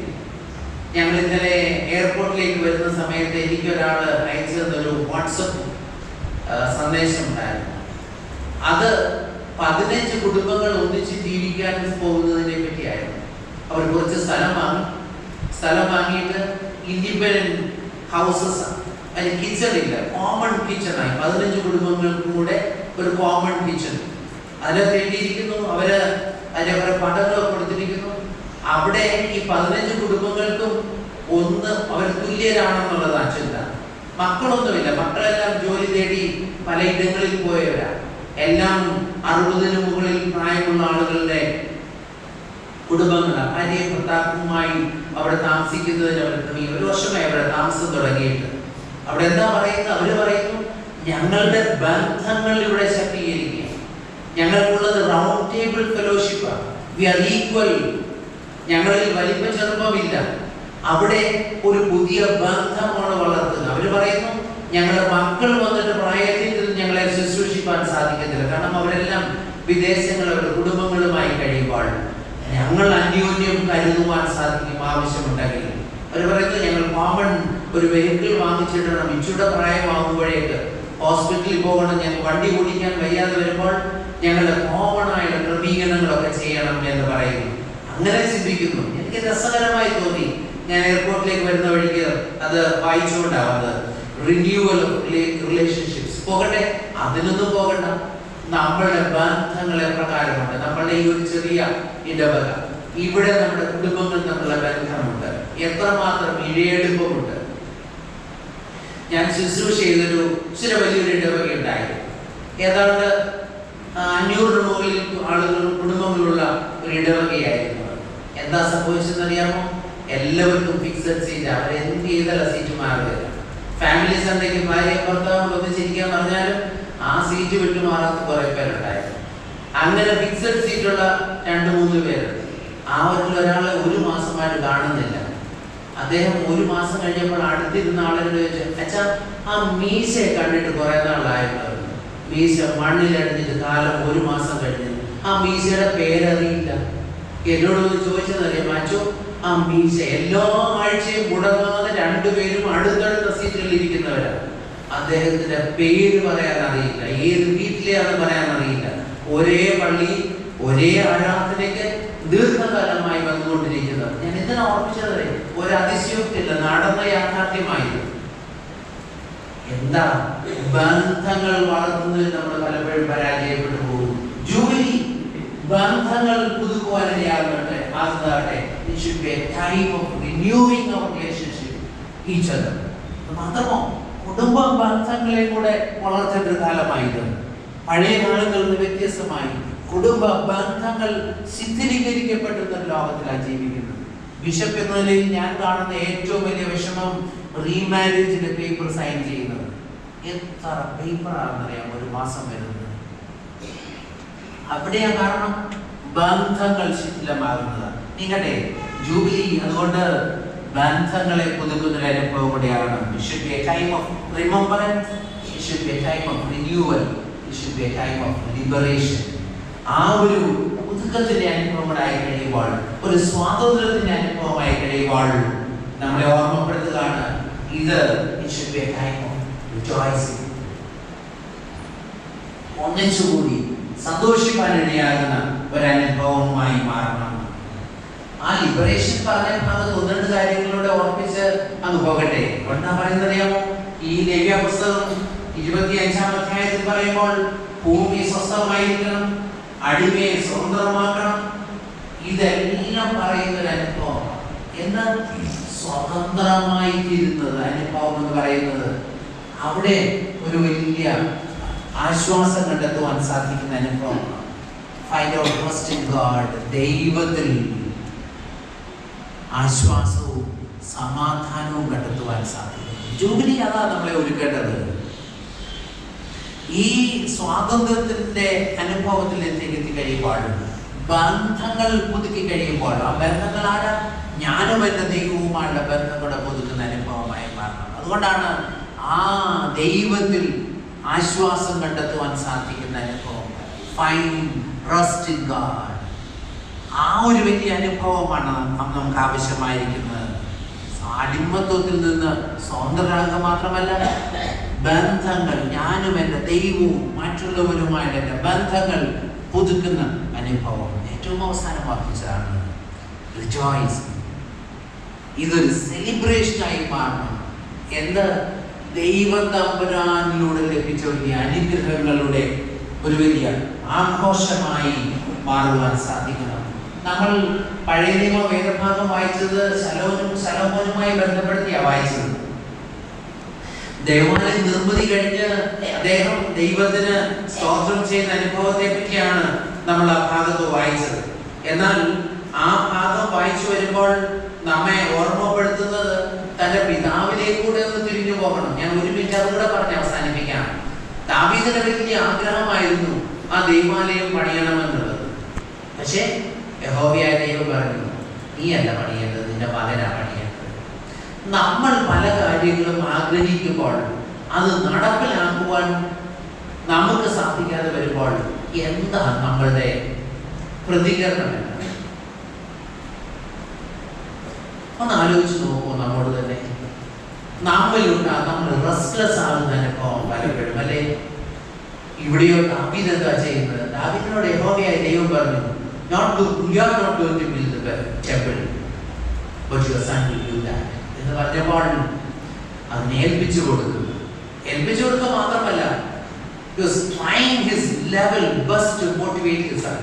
ഞങ്ങൾ ഇന്നലെ എയർപോർട്ടിലേക്ക് വരുന്ന സമയത്ത് എനിക്ക് ഒരാൾ അയച്ചു തന്നൊരു വാട്സപ്പ് സന്ദേശം ഉണ്ടായിരുന്നു. അത് 15 കുടുംബങ്ങൾ ഒന്നിച്ച് ജീവിക്കാൻ പോകുന്നതിനെ പറ്റിയായിരുന്നു. അവർ കുറച്ച് സ്ഥലം വാങ്ങിയിട്ട് ഇൻഡിപെൻഡന്റ് ഹൗസസ്, അതിന് കിച്ചൺ ഇല്ല, കോമൺ കിച്ചണായി 15 കുടുംബങ്ങൾക്കും കൂടെ ഒരു കോമൺ കിച്ചൺ. അതിനകത്ത് എഴുതിയിരിക്കുന്നു, അവര് അതിന്റെ കുറെ പടങ്ങളൊക്കെ കൊടുത്തിരിക്കുന്നു. അവിടെ ഈ 15 കുടുംബങ്ങൾക്കും അവർ തുല്യരാണെന്നുള്ളതാണ് ചിന്ത. മക്കളൊന്നുമില്ല, മക്കളെല്ലാം ജോലി തേടി പലയിടങ്ങളിൽ പോയവരാണ്. എല്ലാം 60-ന് മുകളിൽ പ്രായമുള്ള ആളുകളുടെ കുടുംബങ്ങളാണ്. ഭാര്യയും ഭർത്താവുമായി അവിടെ താമസിക്കുന്നതിന് അവർ 1 വർഷമായി അവിടെ താമസം തുടങ്ങിയിട്ട്. അവിടെ എന്താ പറയുന്നത്? അവര് പറയുന്നു, ഞങ്ങളുടെ ബന്ധങ്ങൾ ഇവിടെ ശക്തീകരിക്കുക, ഞങ്ങൾക്കുള്ളത് റൗണ്ട് ടേബിൾ ഫെലോഷിപ്പാണ്, വി ആർ ഈക്വൽ, ഞങ്ങളിൽ വലിപ്പ ചെറുപ്പമില്ല. അവിടെ ഒരു പുതിയ ബന്ധമാണ് വളർത്തുന്നത്. അവര് പറയുന്നു, ഞങ്ങളുടെ മക്കൾ വന്നിട്ട് പ്രായത്തിൽ ഞങ്ങളെ ശുശ്രൂഷിക്കാൻ സാധിക്കത്തില്ല, കാരണം അവരെല്ലാം വിദേശങ്ങൾ അവരുടെ കുടുംബങ്ങളുമായി കഴിയുമ്പോൾ ഞങ്ങൾ അന്യോന്യം കരുതുവാൻ സാധിക്കും ആവശ്യമുണ്ടെങ്കിൽ. അവർ പറയുന്നത്, ഞങ്ങൾ കോമൺ ഒരു വെഹിക്കിൾ വാങ്ങിച്ചിടണം, ഇച്ചിയുടെ പ്രായമാകുമ്പോഴേക്ക് ഹോസ്പിറ്റലിൽ പോകണം, ഞങ്ങൾ വണ്ടി ഓടിക്കാൻ വയ്യാതെ വരുമ്പോൾ ഞങ്ങളുടെ കോമൺ ആയുള്ള ക്രമീകരണങ്ങളൊക്കെ ചെയ്യണം എന്ന് പറയുന്നു. അങ്ങനെ ചിന്തിക്കുന്നു. എനിക്ക് രസകരമായി തോന്നി. ഞാൻ എയർപോർട്ടിലേക്ക് വരുന്ന വഴിക്ക് അത് വായിച്ചുകൊണ്ടാവുന്നത്. Renewal of relationships. പോകട്ടെ, അതിനൊന്നും പോകണ്ട. നമ്മളുടെ ബന്ധങ്ങളെ പ്രകാരമുണ്ട്. നമ്മളുടെ ഈ ഒരു ചെറിയ ഇടവക, ഇവിടെ നമ്മുടെ കുടുംബങ്ങൾ തമ്മിലുള്ള ബന്ധമുണ്ട്. എത്രമാത്രം ഇഴയെടുപ്പമുണ്ട്. ഞാൻ ശുശ്രൂഷ ചെയ്തൊരു വലിയൊരു ഇടവക ഉണ്ടായിരുന്നു. ഏതാണ്ട് 500 മുകളിൽ കുടുംബങ്ങളുള്ള ഒരു ഇടവകയായിരുന്നു. എന്താ സംഭവിച്ചെന്നറിയാമോ? എല്ലാവർക്കും ഫിക്സഡ് സീറ്റ്. അവർ എന്ത് ചെയ്തല്ല സീറ്റ് മാറുകയില്ല. ഫാമിലീസ് എന്തെങ്കിലും ഭാര്യ ഭർത്താവ് ഒന്നിച്ചിരിക്കാൻ പറഞ്ഞാലും ആ സീറ്റ് വിട്ടുമാറാത്ത കുറെ പേരുണ്ടായിരുന്നു. അങ്ങനെ ഫിക്സഡ് സീറ്റുള്ള 2-3 പേരുണ്ട്. അവരിൽ ഒരാളെ 1 മാസമായിട്ട് കാണുന്നില്ല. അദ്ദേഹം 1 മാസം കഴിഞ്ഞപ്പോൾ അടുത്തിരുന്ന ആളുകൾ ചോദിച്ചു, അച്ഛാ, ആ മീശയെ കണ്ടിട്ട് കുറെ നാളായിരുന്നു. മീശ മണ്ണിലടിഞ്ഞിട്ട് കാലം 1 മാസം കഴിഞ്ഞു. ആ മീശയുടെ പേരറിയില്ല. എന്നോടൊന്ന് ചോദിച്ചതറിയാം, അച്ഛോ, ആ മീശ എല്ലാ ആഴ്ചയും മുടങ്ങാതെ 2 പേരും അടുത്തടുത്ത സീറ്റുകളിൽ ഇരിക്കുന്നവരാണ്. അദ്ദേഹത്തിന്റെ പേര് പറയാൻ അറിയില്ല, ഏത് വീട്ടിലെയാണെന്ന് പറയാൻ അറിയില്ല. ഒരേ പള്ളി, ഒരേ ആരാധനയ്ക്ക് ദീർഘകാലമായി വന്നുകൊണ്ടിരിക്കുന്നത്. ഞാൻ എന്തിനാ ഓർമ്മിച്ചത്? ഒരു അതിശയോക്തിയില്ല, നടന്ന യാഥാർത്ഥ്യമായിരുന്നു. എന്താ ബന്ധങ്ങൾ വളർത്തുന്നതിൽ നമ്മൾ പലപ്പോഴും പരാജയപ്പെട്ടു പോകും. ജോലി ബന്ധങ്ങൾ പുതുക്കുവാനിടയാകട്ടെ. ആകട്ടെ, it should be a time of renewing our relationship each other. മാത്രമോ കുടുംബ ബന്ധങ്ങളെ കൂടെ വളർത്തേണ്ട ഒരു കാലമായത്. പഴയ കാലങ്ങളിൽ നിന്ന് വ്യത്യസ്തമായി കുടുംബ ബന്ധങ്ങൾ ശിഥിലീകരിക്കപ്പെടുന്ന ലോകത്തിലാണ് ജീവിക്കുന്നത്. ബിഷപ്പ് എന്ന നിലയിൽ ഞാൻ കാണുന്ന ഏറ്റവും വലിയ വിഷമം റീമാരേജിന്റെ പേപ്പർ സൈൻ ചെയ്യുന്നത്. എത്ര പേപ്പറാണെന്നറിയാം 1 മാസം വരുന്നത്. അവിടെയാ കാരണം ബന്ധങ്ങൾ ശിഥിലമാകുന്നത്. നിങ്ങളുടെ ജൂബിലി അതുകൊണ്ട് ബന്ധങ്ങളെ പുതുക്കുന്ന ഒരു അനുഭവം കൂടിയാണ്. It should be a time of remembrance. It should be a time of renewal. It should be a time of liberation. ആ ഒരു പുതുക്കത്തിന്റെ അനുഭവങ്ങളായി കഴിയുമ്പോൾ, ഒരു സ്വാതന്ത്ര്യത്തിന്റെ അനുഭവമായി കഴിയുമ്പോൾ നമ്മളെ ഓർമ്മപ്പെടുത്തുകയാണ് ഇത്. It should be a time of rejoicing. ഒന്നിച്ചുകൂടി സന്തോഷിക്കാനിടയാകുന്ന ഒരനുഭവമായി മാറണം. ആ ലിബറേഷൻ പറഞ്ഞ ഭാഗത്ത് ഒന്ന് രണ്ട് കാര്യങ്ങളിലൂടെ ഓർപ്പിച്ച് അങ്ങ് പോകട്ടെ. എന്താ പറയുന്നത് അറിയാമോ? ഈ ലേവ്യ പുസ്തകം 25-ാം അധ്യായത്തിൽ പറയുമ്പോൾ ഭൂമി സ്വസ്ഥമായിരിക്കണം, അടിമയെ സ്വതന്ത്രമാക്കണം, ഇതെല്ലാം പറയുന്ന ഒരു അനുഭവം. എന്നാൽ സ്വതന്ത്രമായി തീരുന്നത് അനുഭവം എന്ന് പറയുന്നത് അവിടെ ഒരു വലിയ ആശ്വാസം കണ്ടെത്തുവാൻ സാധിക്കുന്ന അനുഭവമാണ്. Find out trust in God. ദൈവത്തിൽ ആശ്വാസവും സമാധാനവും കണ്ടെത്തുവാൻ സാധിക്കും. ജൂബിലി അതാ നമ്മളെ ഒരുക്കേണ്ടത്. ഈ സ്വാതന്ത്ര്യത്തിന്റെ അനുഭവത്തിൽ എത്തി കഴിയുമ്പോൾ, ബന്ധങ്ങൾ പുതുക്കി കഴിയുമ്പോൾ, ആ ബന്ധങ്ങൾ ആരാ? ഞാനും എൻ്റെ ദൈവവുമായുള്ള ബന്ധം കൂടെ പുതുക്കുന്ന അനുഭവമായി മാറണം. അതുകൊണ്ടാണ് ആ ദൈവത്തിൽ ആശ്വാസം കണ്ടെത്തുവാൻ സാധിക്കുന്ന അനുഭവം. Find trust in God. ആ ഒരു വലിയ അനുഭവമാണ് നമുക്ക് ആവശ്യമായിരിക്കുന്നത്. അടിമത്വത്തിൽ നിന്ന് സ്വതന്ത്രരാകുക മാത്രമല്ല, ബന്ധങ്ങൾ, ഞാനും എൻ്റെ ദൈവവും മറ്റുള്ളവരുമായിട്ട് എൻ്റെ ബന്ധങ്ങൾ പുതുക്കുന്ന അനുഭവം. ഏറ്റവും അവസാനം വർദ്ധിച്ചതാണ് റിജോയ്സ്. ഇതൊരു സെലിബ്രേഷനായി മാറണം. എന്ത്? ദൈവം തമ്പുരാനിലൂടെ ലഭിച്ച വലിയ അനുഗ്രഹങ്ങളുടെ ഒരു വലിയ ആഘോഷമായി മാറുവാൻ സാധിക്കണം. നമ്മൾ പഴയ നിയമ വേദഭാഗം വായിച്ചത് ശലോമോനുമായി ബന്ധപ്പെടുത്തിയാണ് വായിച്ചത്. ദേവാലയ നിർമ്മിതി കഴിഞ്ഞ് അദ്ദേഹം ദൈവത്തിന് സ്തോത്രം ചെയ്യുന്ന അനുഭവത്തെ പറ്റിയാണ് നമ്മൾ ആ ഭാഗത്ത് വായിച്ചത്. എന്നാൽ ആ ഭാഗം വായിച്ചു വരുമ്പോൾ നമ്മെ ഓർമ്മപ്പെടുത്തുന്നത് തന്റെ പിതാവിലേക്കൂടെ ഒന്ന് തിരിഞ്ഞു പോകണം. ഞാൻ ഒരു മിനിറ്റ് അതുകൂടെ പറഞ്ഞ് അവസാനിപ്പിക്കാം. ദാവീദിന് വലിയ ആഗ്രഹമായിരുന്നു ആ ദൈവാലയം പണിയണമെന്നുള്ളത്. പക്ഷേ യഹോവയായ ദൈവം പറഞ്ഞു, നീ അല്ല പണിയേണ്ടത്, നിന്റെ മകനാ പണിയേണ്ടത്. നമ്മൾ പല കാര്യങ്ങളും ആഗ്രഹിക്കുമ്പോൾ അത് നടപ്പിലാക്കുവാൻ നമുക്ക് സാധിക്കാതെ വരുമ്പോൾ എന്താണ് നമ്മളുടെ പ്രതികരണം? ഒന്ന് ആലോചിച്ച് നോക്കൂ. നമ്മോട് തന്നെ നമ്മൾ റെസ്റ്റ്ലെസ് ആകുന്ന അനുഭവം പലപ്പോഴും അല്ലേ? ഇവിടെയോ ദാവീദ് എന്താ ചെയ്യുന്നത്? ദാവീദിനോട് യഹോവയായ ദൈവം പറഞ്ഞു, you are not going to build the temple, but your son will do that. എന്ന് പറഞ്ഞപ്പോൾ അതിനെ ഏൽപ്പിച്ചു കൊടുക്കുക മാത്രമല്ല, he was trying his level best to motivate his son.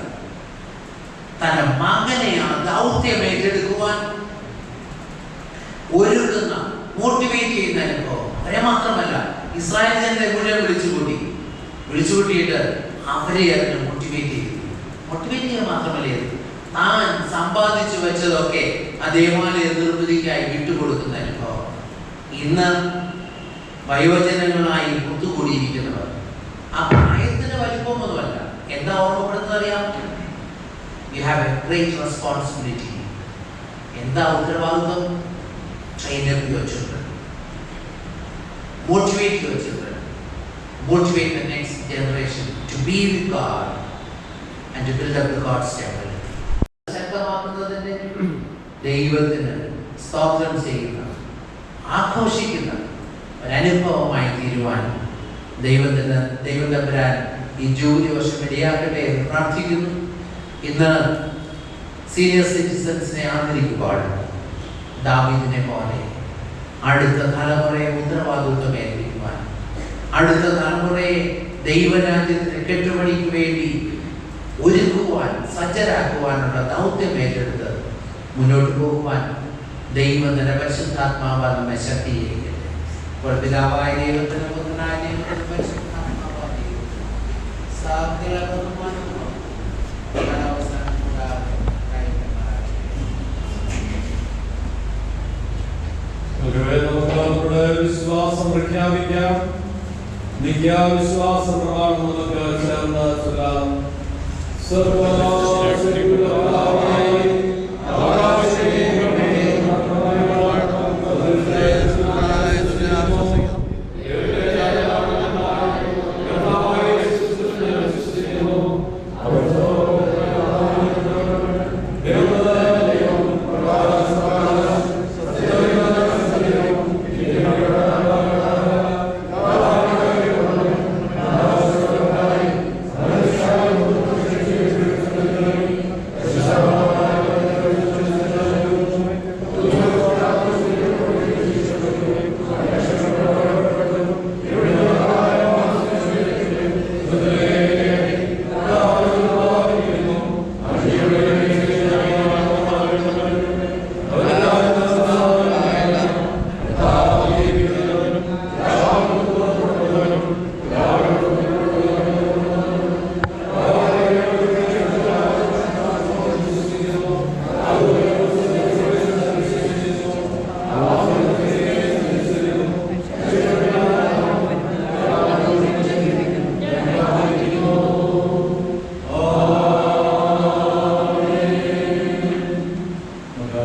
തന്റെ മകനെ ആ ദൗത്യം ഏറ്റെടുക്കുവാൻ ഒരുക്കുന്ന, മോട്ടിവേറ്റ് ചെയ്യുന്ന അനുഭവം. അവരെ മാത്രമല്ല, ഇസ്രായേൽ ജനത്തെ മുഴുവൻ വിളിച്ചുകൂട്ടിയിട്ട് അവരെ അതിനെ മോട്ടിവേറ്റ് ചെയ്യുക മാത്രമല്ല, താൻ സമ്പാദിച്ചു വെച്ചതൊക്കെ ആ ദേവാലയ നിർമ്മിതിക്കായി വിട്ടുകൊടുക്കുന്ന അനുഭവം. ഇന്ന് വയോജനങ്ങളായി ഒത്തുകൂടിയിരിക്കുന്നവർ ആ പ്രായത്തിന് വലിപ്പമൊന്നുമല്ല. എന്താ ഓർമ്മപ്പെടുന്നത് അറിയാം? You have A great responsibility. എന്താ ഉത്തരവാദിത്വം? train up your children, motivate your children, motivate the next generation to be with God and to build up the God's temple. ശക്തമാക്കുന്നതിന്റെ ദൈവത്തിന് സ്തോത്രം ചെയ്യുന്ന, ആഘോഷിക്കുന്ന ഒരനുഭവമായി തീരുവാൻ ദൈവം തമ്പുരാൻ ഈ ജൂബിലി വർഷം ഇടയാക്കട്ടെ എന്ന് പ്രാർത്ഥിക്കുന്നു. ഇന്ന് സീനിയർ സിറ്റിസൺസിനെ ആദരിക്കുമ്പോൾ ദാവീദിനെ പോലെ അടുത്ത തലമുറയെ ഉത്തരവാദിത്വം ഏൽപ്പിക്കുവാൻ, അടുത്ത തലമുറയെ ദൈവരാജ്യത്തിന് കെട്ടുപണിക്ക് വേണ്ടി ഒരുക്കുവാൻ, സജ്ജരാക്കുവാനുള്ള ദൗത്യം ഏറ്റെടുത്ത് മുന്നോട്ട് പോകുവാൻ ദൈവത്തിന്റെ പരിശുദ്ധാത്മാവ് നമ്മെ ശക്തീകരിക്കട്ടെ. ഇപ്പോൾ പിതാവായ ദൈവത്തിന്, പുത്രനായ ദൈവത്തിന്, പരിശുദ്ധാത്മാവായ ദൈവത്തിന് സകല ബഹുമാനവും നമ്മുടെ വിശ്വാസം പ്രഖ്യാപിക്കാം. നിത്യാവിശ്വാസ പ്രമാണം നമുക്ക് ചേർന്ന് ചൊല്ലാം.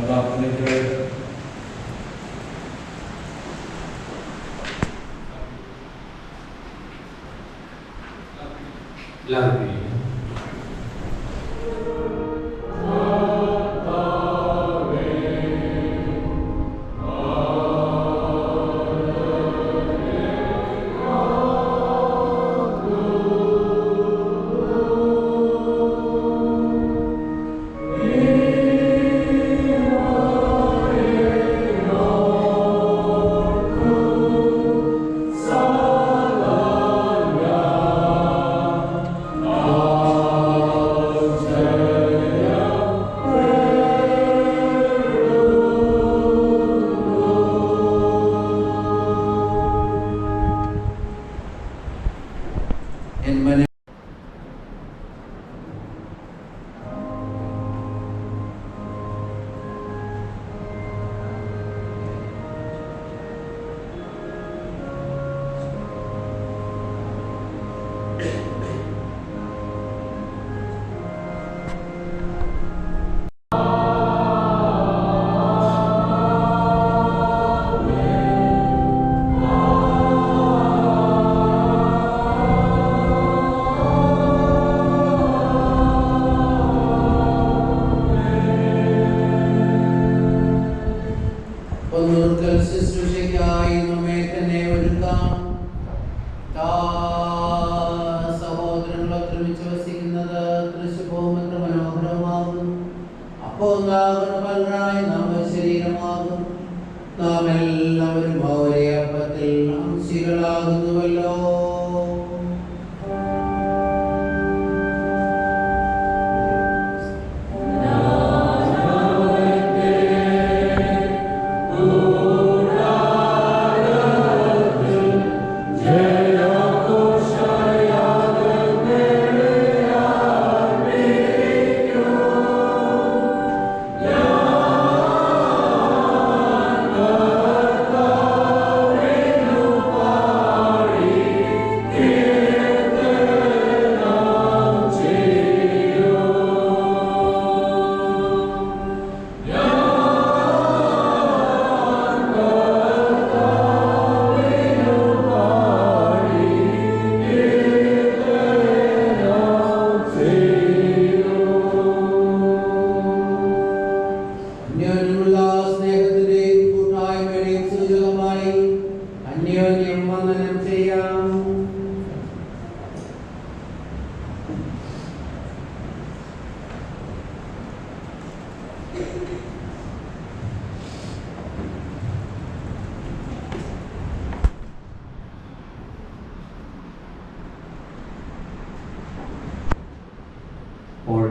പ്രാർത്ഥനയ്ക്ക് എല്ലാവരും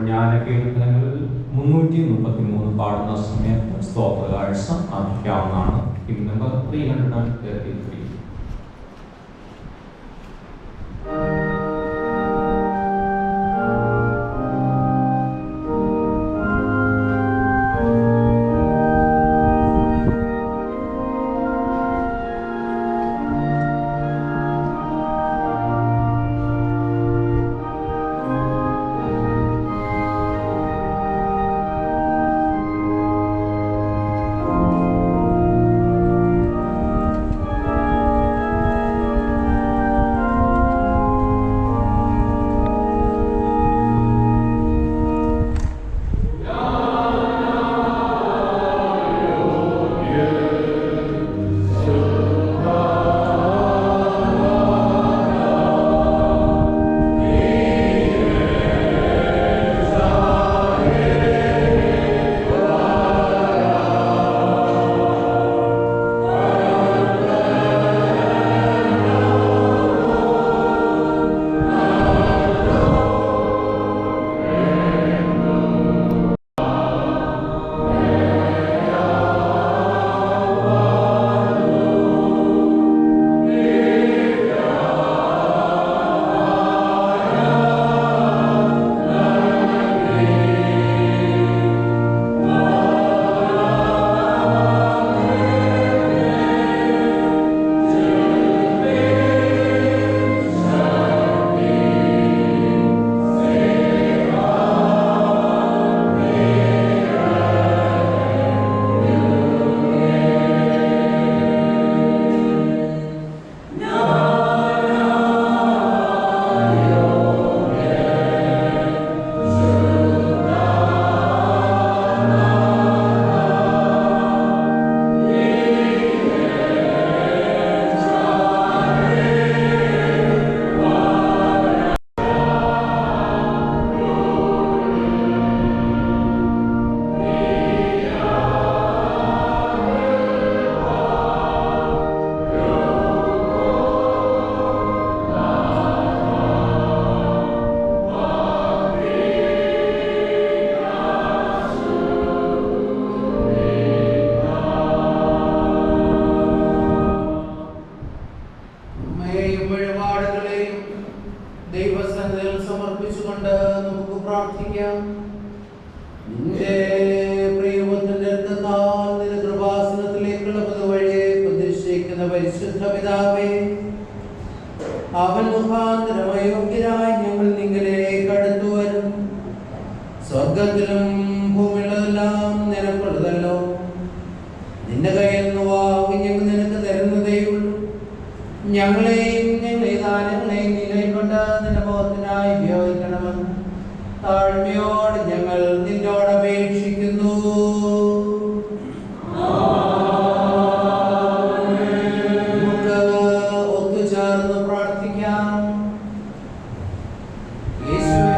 ജ്ഞാനകീർത്തനങ്ങളിൽ 333 പാടുന്ന സമയത്ത് സ്തോത്രകാഴ്ച ആരംഭിക്കാവുന്നതാണ്. Hymn number 333. അവൻ മുഖാന്തരമയോഗ്യരായി ഞങ്ങൾ നിങ്ങളിലേക്ക് അടുത്തു വരും. സ്വർഗത്തിലും ഭൂമിയിലെല്ലാം നിനക്കുള്ളതല്ലോ. നിന്റെ കയ്യിൽ നിന്ന് വാങ്ങി ഞങ്ങൾ നിനക്ക് തരുന്നതേയുള്ളൂ. ഞങ്ങളെയും ഞങ്ങളെ ദാനങ്ങളെയും നിലകൊണ്ട് നിന്റെ മുഖത്തിനായി ഉപയോഗിക്കണമെന്ന് താഴ്മയോട് ഞങ്ങൾ നിന്നോട് അപേക്ഷിക്കുന്നു. നമുക്ക് ഒത്തുചേർന്ന് പ്രാർത്ഥിക്കാം. യേശുവേ,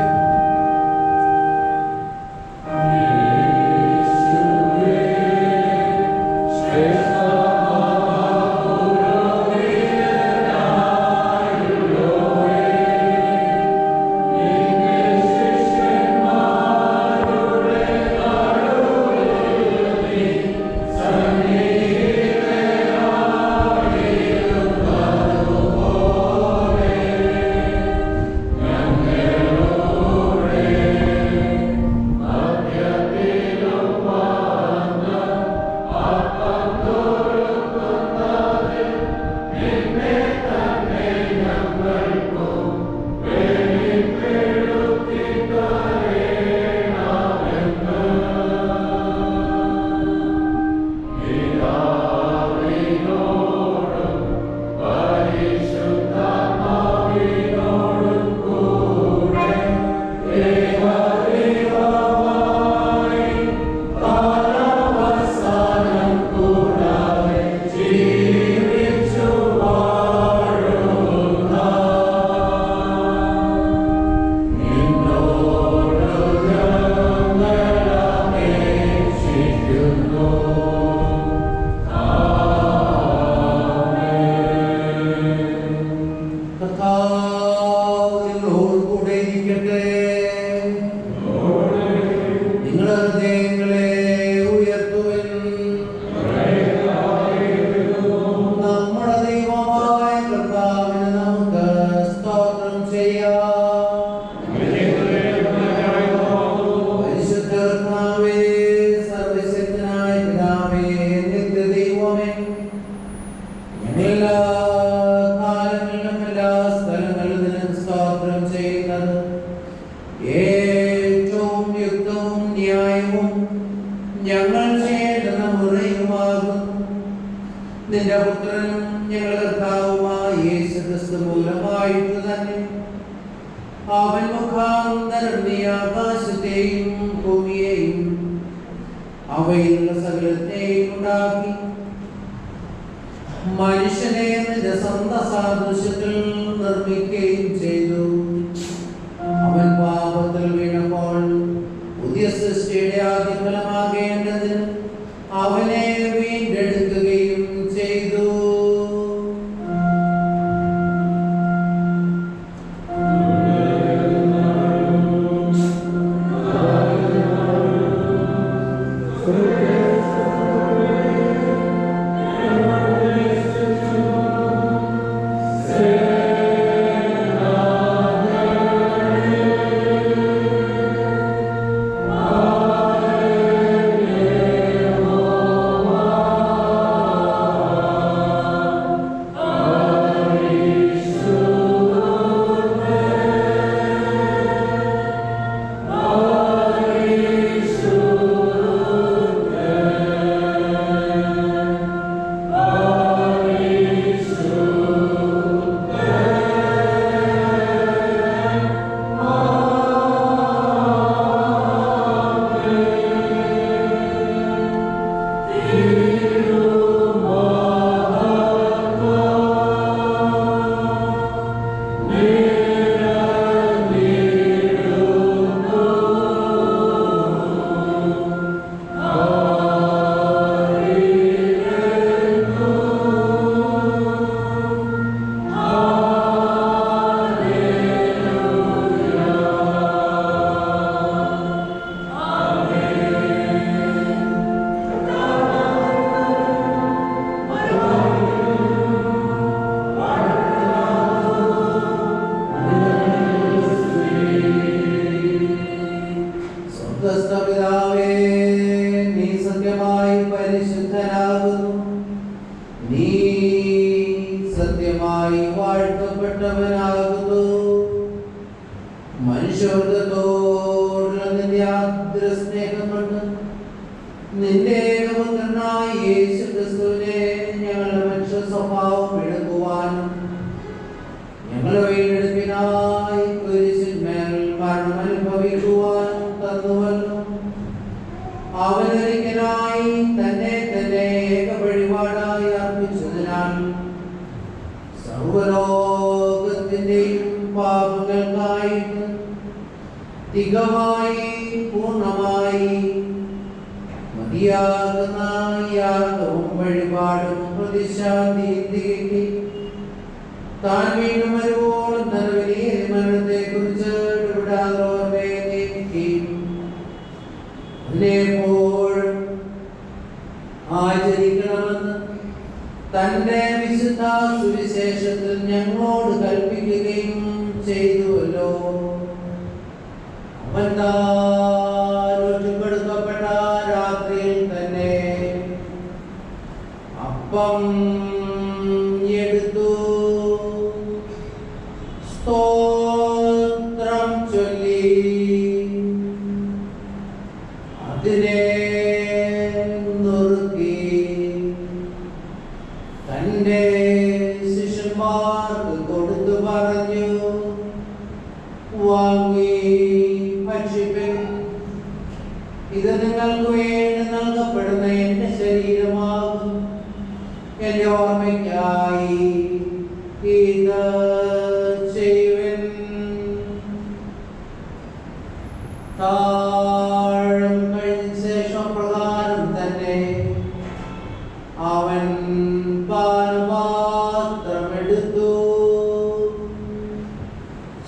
നിന്റെ പുത്രനും ഞങ്ങളുടെ കർത്താവുമായ യേശുക്രിസ്തു മൂലമായിട്ട് തന്നെ അവൻ മുഖാന്തരം നീ ആകാശത്തെയും ഭൂമിയെയും അവയിലുള്ള സകലത്തെയും ഉണ്ടാക്കി മനുഷ്യനെ നിന്റെ സ്വന്തം സാദൃശ്യത്തിൽ നിർമ്മിക്കുകയും ചെയ്തു. അവൻ പാപത്തിൽ വീണപ്പോൾ പുതിയ സൃഷ്ടിയുടെ ആദിഫലമാകേണ്ടതിന് അവനെ വീണ്ടെടുക്കുകയും ചെയ്തു. സത്യമായി വാഴ്ത്തപ്പെട്ടു. ബഹുമാനപ്പെട്ടവനാകുന്നു. മനുഷ്യവർഗത്തോടുള്ള നിന്റെ ആർദ്ര സ്നേഹം കൊണ്ട് നിന്റെ ഏകപുത്രനായ യേശു ക്രിസ്തുവിനെ ഞങ്ങളുടെ മനുഷ്യ സ്വഭാവം എടുക്കുവാനും ഞങ്ങളെ വീണ്ടെടുപ്പിനായി കുരിശിന്മേൽ മരണം അനുഭവിക്കുവാനും തന്നുവല്ലോ. അവനൊരിക്കലായി തന്നെ തന്നെ ഏകവഴിപാടായി അർപ്പിച്ചതിനാൽ സർവലോകത്തിന്റെയും പാപങ്ങൾക്കായിട്ട് തികമായി പൂർണ്ണമായി മതിയാകുന്ന യാഗവും വഴിപാടും പ്രതിശാന്തിയും തികട്ടി താൻ വീണ്ടും വരുവോളം തന്റെ വലിയ മരണത്തെ കുറിച്ച് ഇടപെടാതെ അതിനെപ്പോഴും ആചരിക്കണമെന്ന് തന്റെ വിശുദ്ധ സുവിശേഷത്തിൽ ഞങ്ങളോട് കൽപ്പിക്കുകയും ചെയ്തുവല്ലോ. അവൻ ഒറ്റപ്പെടുത്തപ്പെട്ട രാത്രിയിൽ തന്നെ അപ്പം എടുത്തു, സ്തോത്രം ചൊല്ലി അതിനെ നുറുക്കി തന്റെ ശിഷ്യന്മാർക്ക് കൊടുത്തു പറഞ്ഞു, വാങ്ങി ഭക്ഷിപ്പിൻ, ഇത് നിങ്ങൾക്ക് വേണ്ടി നൽകപ്പെടുന്ന എന്റെ ശരീരമാകും. എന്റെ ഓർമ്മയ്ക്കായി ഇത് ചെയ്യുവിൻ. താഴം കഴിഞ്ഞ ശേഷം പ്രകാരം തന്നെ അവൻ പാനപാത്രമെടുത്തു,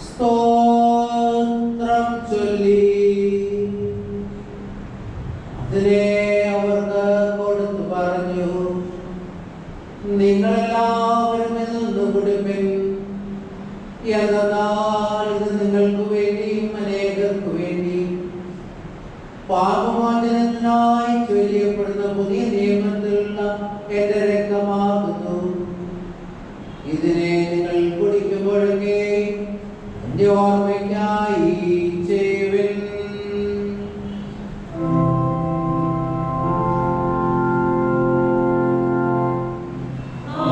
സ്തോത്രം ചൊല്ലി അതിനെ അവർക്ക് കൊടുത്തു പറഞ്ഞു, നിങ്ങളെല്ലാവരും നിന്ന് കുടിപ്പിൻ, എന്നാൽ ഇത് നിങ്ങൾക്ക് വേണ്ടിയും അനേകർക്ക് വേണ്ടിയും പാപമോചനത്തിനായി ചൊരിയപ്പെടുന്ന പുതിയ നിയമത്തിലുള്ള എന്റെ രക്തമാകുന്നു. ഇതിനെ നിങ്ങൾ കുടിക്കുമ്പോഴൊക്കെ എന്റെ ഓർമ്മയ്ക്കായി ചെയ്യുവിൻ. Oh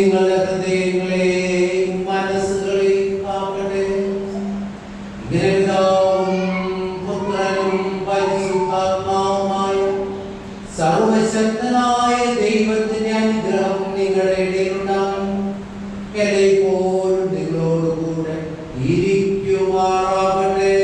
നിങ്ങളുടെ ഹൃദയങ്ങളെയും മനസ്സുകളെയും കാക്കട്ടെ. ഇങ്ങനെ പിതാവും പുത്രനും പരിശുദ്ധാത്മാവുമായ സർവശക്തനായ ദൈവത്തിന്റെ അനുഗ്രഹം നിങ്ങളുടെ ഇടയിലുണ്ടാകും. എല്ലായ്പ്പോഴും നിങ്ങളോടുകൂടെ ഇരിക്കുമാറാകട്ടെ.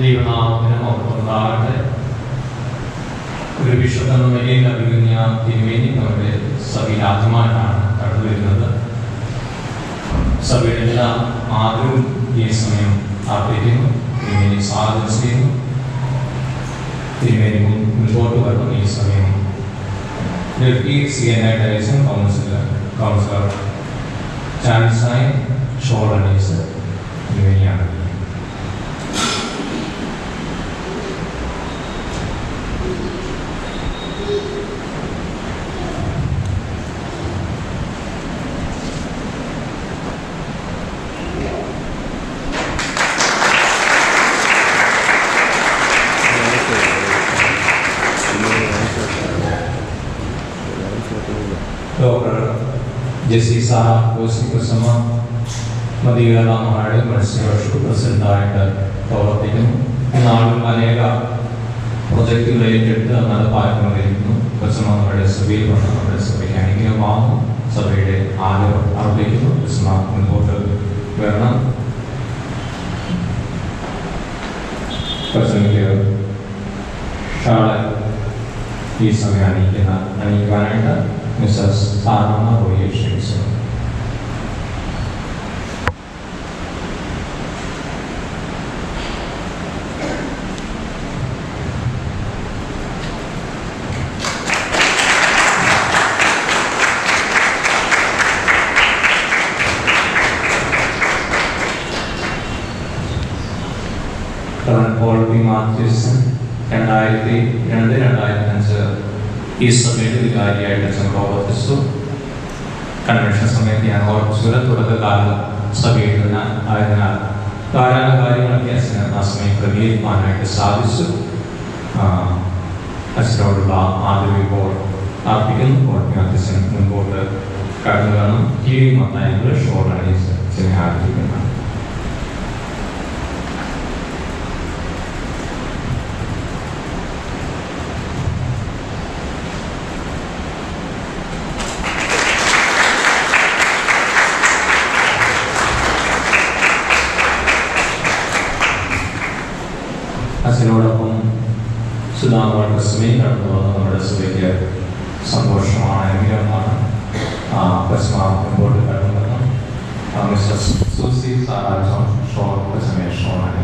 ദൈവനാമത്തിന് മഹത്വമുണ്ടാകട്ടെ. ഒരു ബിഷപ്പ് എന്ന നിലയിൽ അഭിഗമ്യ തിരുമേനി നമ്മുടെ സഭയിൽ ആദ്യമായിട്ടാണ് കടന്നു വരുന്നത്. സഭയുടെ എല്ലാ ആദ്യവും ഈ സമയം അർപ്പിക്കുന്നു. തിരുമേനി സ്വാഗതം ചെയ്യുന്നു. തിരുമേനി മുൻപോട്ട് വരണം. ഈ സമയം ഡെപ്യൂട്ടി CNI ഡയറക്ഷൻ കൗൺസിലർ ചാൻസായി ഷോളനീസ് തിരുമേനിയാണ്. ഡോക്ടർ ജെസ്സി സാറ കോസിക്കുസമ മദീന മഹാട് മത്സ്യവർഷ പ്രസിഡന്റായിട്ട് പ്രവർത്തിക്കുന്നു. നാളും അനേക പ്രൊജക്റ്റുകൾ ഏറ്റെടുത്ത് നടപ്പാക്കിക്കൊണ്ടിരിക്കുന്നു. കുസമ നമ്മുടെ സഭയിൽ വന്ന് നമ്മുടെ സഭയ്ക്ക് അനുഗ്രഹമാകുന്നു. സഭയുടെ ആദരവ് അർപ്പിക്കുന്നു. കുസമ മുൻപോട്ട് വരണം. കുസമയ്ക്ക് ഷാള് ഈ സമയം അണിയിക്കാനായിട്ട് മിസ്സസ് സാറാമ്മ റോയെ ക്ഷണിച്ചു. പോൾ പി മാത്യൂസ് 2002-2005 ഈ സഭയുടെ വികാരിയായിട്ട് അച്ഛൻ പ്രവർത്തിച്ചു. കൺവെൻഷൻ സമയത്ത് ഞാൻ കുറച്ചുകൂടെ തുടക്കകാല സഭയിൽ ആയതിനാൽ ധാരാളം കാര്യങ്ങളൊക്കെ അച്ഛന് ആ സമയം ക്രമീകരിക്കാനായിട്ട് സാധിച്ചു. അച്ഛനോടുള്ള ആദരവ് ഇപ്പോൾ അർപ്പിക്കുന്നു. അച്ഛൻ മുൻപോട്ട് കടന്നു വേണം. കീഴ് മത്തായി ഷോളാണ് അച്ഛനെ ആരംഭിക്കുന്നത്. അച്ഛനോടൊപ്പം സുധാകർ സമയം കടന്നു വന്ന നമ്മുടെ സഭയ്ക്ക് സന്തോഷമാണ്, അനുഗ്രഹമാണ്. മുമ്പോട്ട് കടന്നു വന്നു. മിസ്സസ് സൂസി സാറാജോൺ ഷോണാണ്.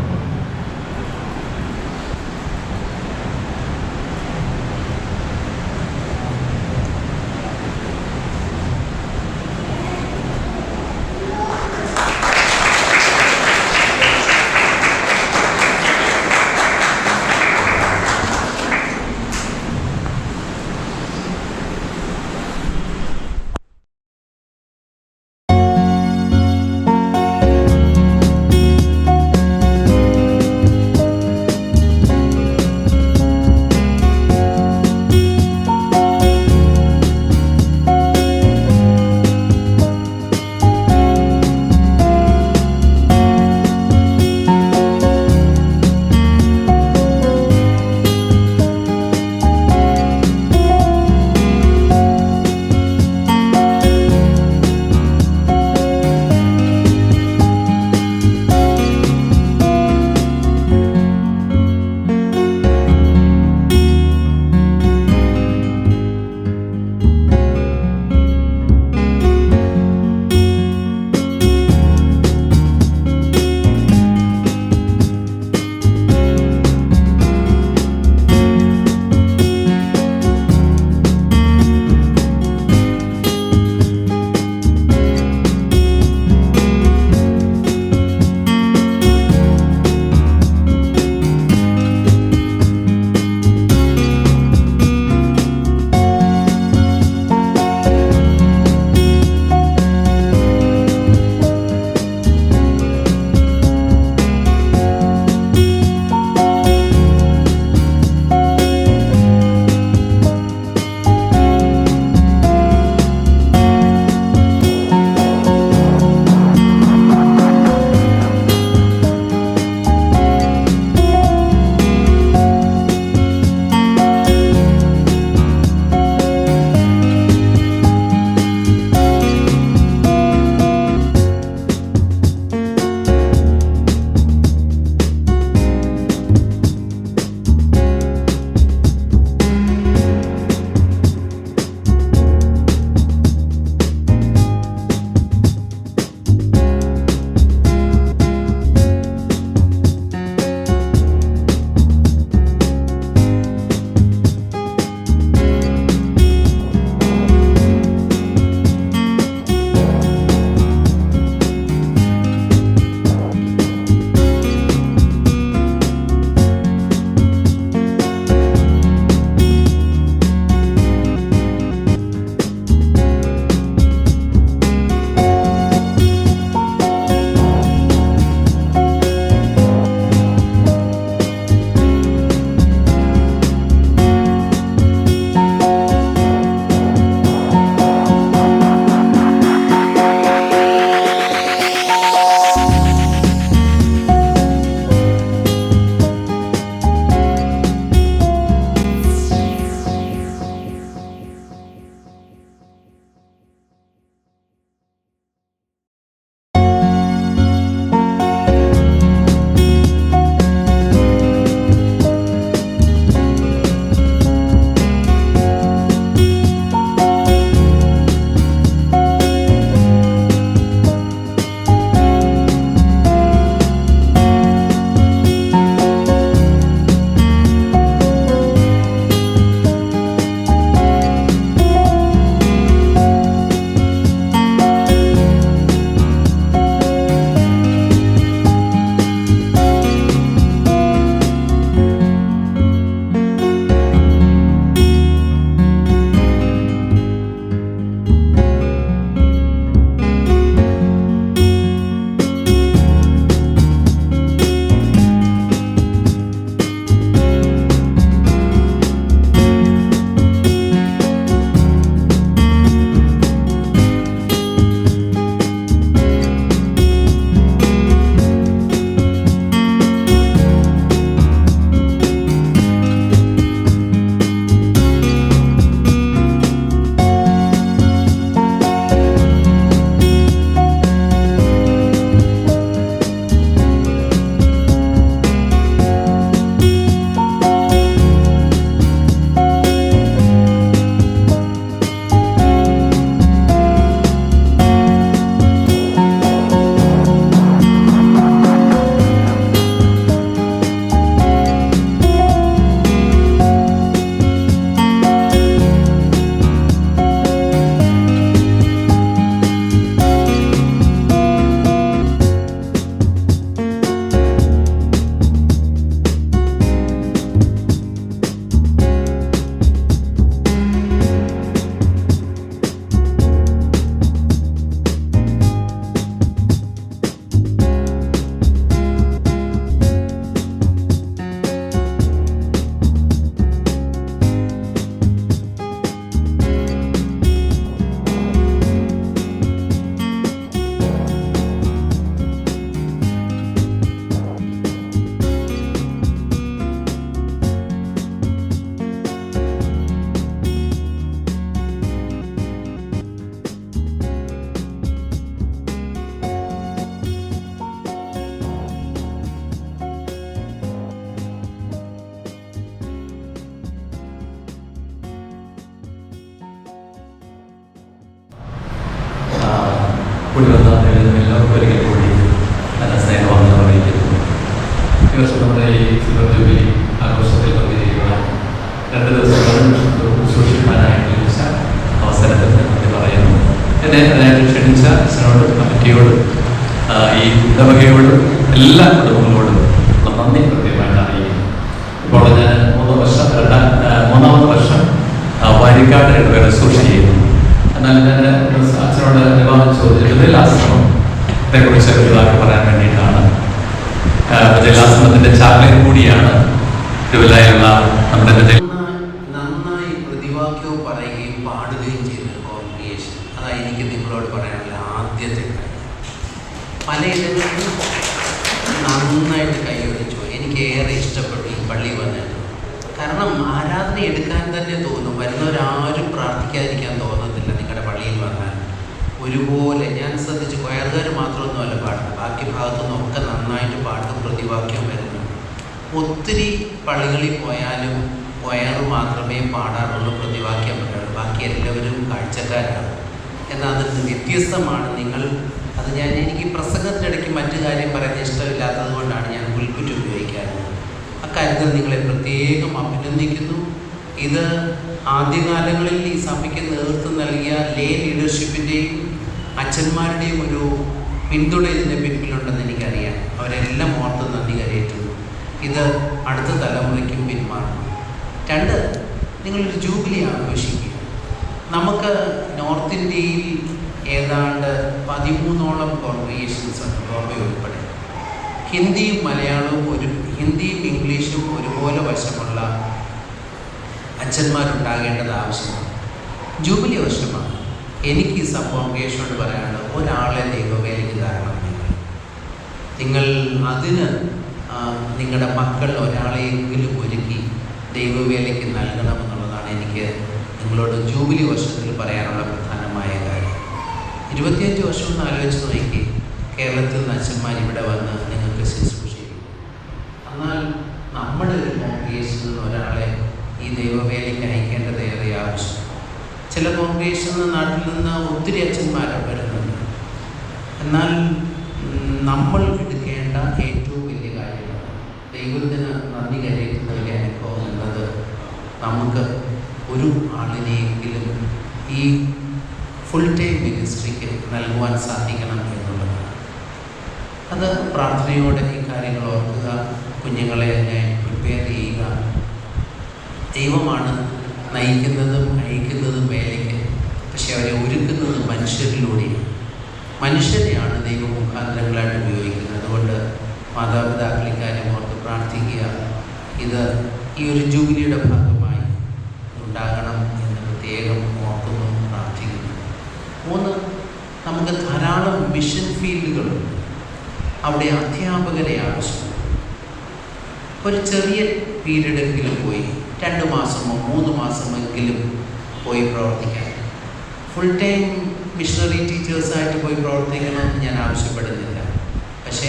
കൂടി വന്ന എല്ലാവർക്കും ഒരിക്കൽ കൂടി നല്ല സ്നേഹവാദം അറിയിക്കുന്നു. ഈ വർഷം നമ്മുടെ ഈ സിൽവർ ജൂബിലി ആഘോഷത്തിൽ പങ്കുചേരുവാൻ 2 ദിവസം സൂക്ഷിക്കാനായിട്ട് ലഭിച്ച അവസരത്തിൽ നന്ദി പറയുന്നു. എന്നെ അതിനായിട്ട് ക്ഷണിച്ച അച്ഛനോട്, കമ്മിറ്റിയോട്, ഈ ഇടവകയോടും എല്ലാ കുടുംബങ്ങളോടും നന്ദി കൃത്യമായിട്ട് അറിയിക്കുന്നു. ഇപ്പോൾ ഞാൻ 3 വർഷം വാരിക്കാട് ഇടവക സൂക്ഷിച്ച് ചെയ്യുന്നു. എന്നാൽ ഞാൻ അച്ഛനോട് അനുവാദം ചോദിച്ചത് ആശ്രമത്തെ കുറിച്ച് ഒരു വാക്ക് പറയാൻ വേണ്ടിയിട്ടാണ്. ആശ്രമത്തിന്റെ ചാപ്ലിൻ കൂടിയാണ് തിരുവല്ലയിലുള്ള നമ്മുടെ നന്നായി പ്രതിവാക്യവും പറയുകയും പാടുകയും ചെയ്ത കോൺഗ്രിഗേഷൻ. അതാണ് എനിക്ക് നിങ്ങളോട് പറയാനുള്ള ആദ്യത്തെ കാര്യം. പലയിടങ്ങളിലും നന്നായിട്ട് കൈയൊഴിച്ചു. എനിക്ക് ഏറെ ഇഷ്ടപ്പെട്ടു ഈ പള്ളി വന്നിട്ട്. കാരണം ആരാധന എടുക്കാൻ തന്നെ തോന്നും. വരുന്നവരാരും പ്രാർത്ഥിക്കാതിരിക്കാൻ തോന്നത്തില്ല. നിങ്ങളുടെ പള്ളിയിൽ വന്നാൽ ഒരുപോലെ ഞാൻ ശ്രദ്ധിച്ചു, കൊയറുകാർ മാത്രമൊന്നുമല്ല പാടുന്നത്, ബാക്കി ഭാഗത്തുനിന്നൊക്കെ നന്നായിട്ട് പാട്ടും പ്രതിവാക്യവും വരുന്നു. ഒത്തിരി പള്ളികളിൽ പോയാലും കൊയറ് മാത്രമേ പാടാറുള്ളൂ, പ്രതിവാക്യം പറയുള്ളൂ. ബാക്കി എല്ലാവരും കാഴ്ചക്കാരാണ്. എന്നാൽ അത് വ്യത്യസ്തമാണ്. നിങ്ങൾ അത് എനിക്ക് പ്രസംഗത്തിൻ്റെ ഇടയ്ക്ക് മറ്റു കാര്യം പറയുന്നത് ഇഷ്ടമില്ലാത്തത് കൊണ്ടാണ് ഞാൻ പുൽപ്പിറ്റ് ഉപയോഗിക്കാറുള്ളത്. അക്കാര്യത്തിൽ നിങ്ങളെ പ്രത്യേകം അഭിനന്ദിക്കുന്നു. ഇത് ആദ്യകാലങ്ങളിൽ ഈ സഭയ്ക്ക് നേതൃത്വം നൽകിയ ലേ ലീഡർഷിപ്പിൻ്റെയും അച്ഛന്മാരുടെയും ഒരു പിന്തുണ ഇതിൻ്റെ പിന്നിലുണ്ടെന്ന് എനിക്കറിയാം. അവരെല്ലാം ഓർത്ത് നന്ദി കരയേറ്റുന്നു. ഇത് അടുത്ത തലമുറയ്ക്കും പിന്മാറണം. 2, നിങ്ങളൊരു ജൂബിലി ആഘോഷിക്കുക. നമുക്ക് നോർത്ത് ഇന്ത്യയിൽ ഏതാണ്ട് 13ഓളം കോൺഗ്രിഗേഷൻസ് ഉണ്ട്, ഗോവ ഉൾപ്പെടെ. ഹിന്ദിയും മലയാളവും ഹിന്ദിയും ഇംഗ്ലീഷും ഒരുപോലെ വശമുള്ള അച്ഛന്മാരുണ്ടാകേണ്ടത് ആവശ്യമാണ്. ജൂബിലി വർഷമാണ്. എനിക്ക് ഈ കോൺഗ്രിഗേഷനോട് പറയാനുള്ളത്, ഒരാളെ ദൈവവേലയ്ക്ക് കാരണം നിങ്ങൾ അതിന് നിങ്ങളുടെ മക്കൾ ഒരാളെയെങ്കിലും ഒരുക്കി ദൈവവേലയ്ക്ക് നൽകണമെന്നുള്ളതാണ് എനിക്ക് നിങ്ങളോട് ജൂബിലി വർഷത്തിൽ പറയാനുള്ള പ്രധാനമായ കാര്യം. 25 വർഷം ഒന്ന് ആലോചിച്ച് നോക്കി, കേരളത്തിൽ നിന്ന് അച്ഛന്മാർ ഇവിടെ വന്ന് നിങ്ങൾക്ക് ശുശ്രൂഷ ചെയ്യും. എന്നാൽ നമ്മുടെ ഒരു കോൺഗ്രിഗേഷനിൽ നിന്ന് ഒരാളെ ഈ ദൈവവേലയ്ക്ക് അയക്കേണ്ടത് ഏറെ ആവശ്യം. ചില കോൺഗ്രിഗേഷനിൽ നാട്ടിൽ നിന്ന് ഒത്തിരി അച്ഛന്മാർ വരുന്നുണ്ട്. എന്നാൽ നമ്മൾ എടുക്കേണ്ട ഏറ്റവും വലിയ കാര്യമാണ് ദൈവത്തിന് നന്ദി കരയേറ്റുന്ന വലിയ അനുഭവം എന്നത് നമുക്ക് ഒരു ആളിനെയെങ്കിലും ഈ ഫുൾ ടൈം മിനിസ്ട്രിക്ക് നൽകുവാൻ സാധിക്കണം എന്നുള്ളതാണ്. അത് പ്രാർത്ഥനയോടെ ഈ കാര്യങ്ങൾ ഓർക്കുക. കുഞ്ഞുങ്ങളെ പ്രിപ്പയർ ചെയ്യുക. ദൈവമാണ് നയിക്കുന്നതും അയക്കുന്നതും വേലയ്ക്ക്. പക്ഷെ അവരെ ഒരുക്കുന്നത് മനുഷ്യരിലൂടെയാണ്. മനുഷ്യരെയാണ് ദൈവ മുഖാന്തരങ്ങളായിട്ട് ഉപയോഗിക്കുന്നത്. അതുകൊണ്ട് മാതാപിതാക്കൾ ഇക്കാര്യം ഓർത്ത് പ്രാർത്ഥിക്കുക. ഇത് ഈ ഒരു ജൂബിലിയുടെ ഭാഗമായി ഉണ്ടാകണം എന്ന് പ്രത്യേകം ഓർക്കുന്നു, പ്രാർത്ഥിക്കുന്നു. 3, നമുക്ക് ധാരാളം മിഷൻ ഫീൽഡുകളുണ്ട്. അവിടെ അധ്യാപകരെ ആവശ്യമാണ്. ഒരു ചെറിയ പീരീഡെങ്കിലും പോയി 2 മാസമോ 3 മാസമെങ്കിലും പോയി പ്രവർത്തിക്കാൻ. ഫുൾ ടൈം മിഷണറി ടീച്ചേഴ്സായിട്ട് പോയി പ്രവർത്തിക്കണമെന്ന് ഞാൻ ആവശ്യപ്പെടുന്നില്ല. പക്ഷേ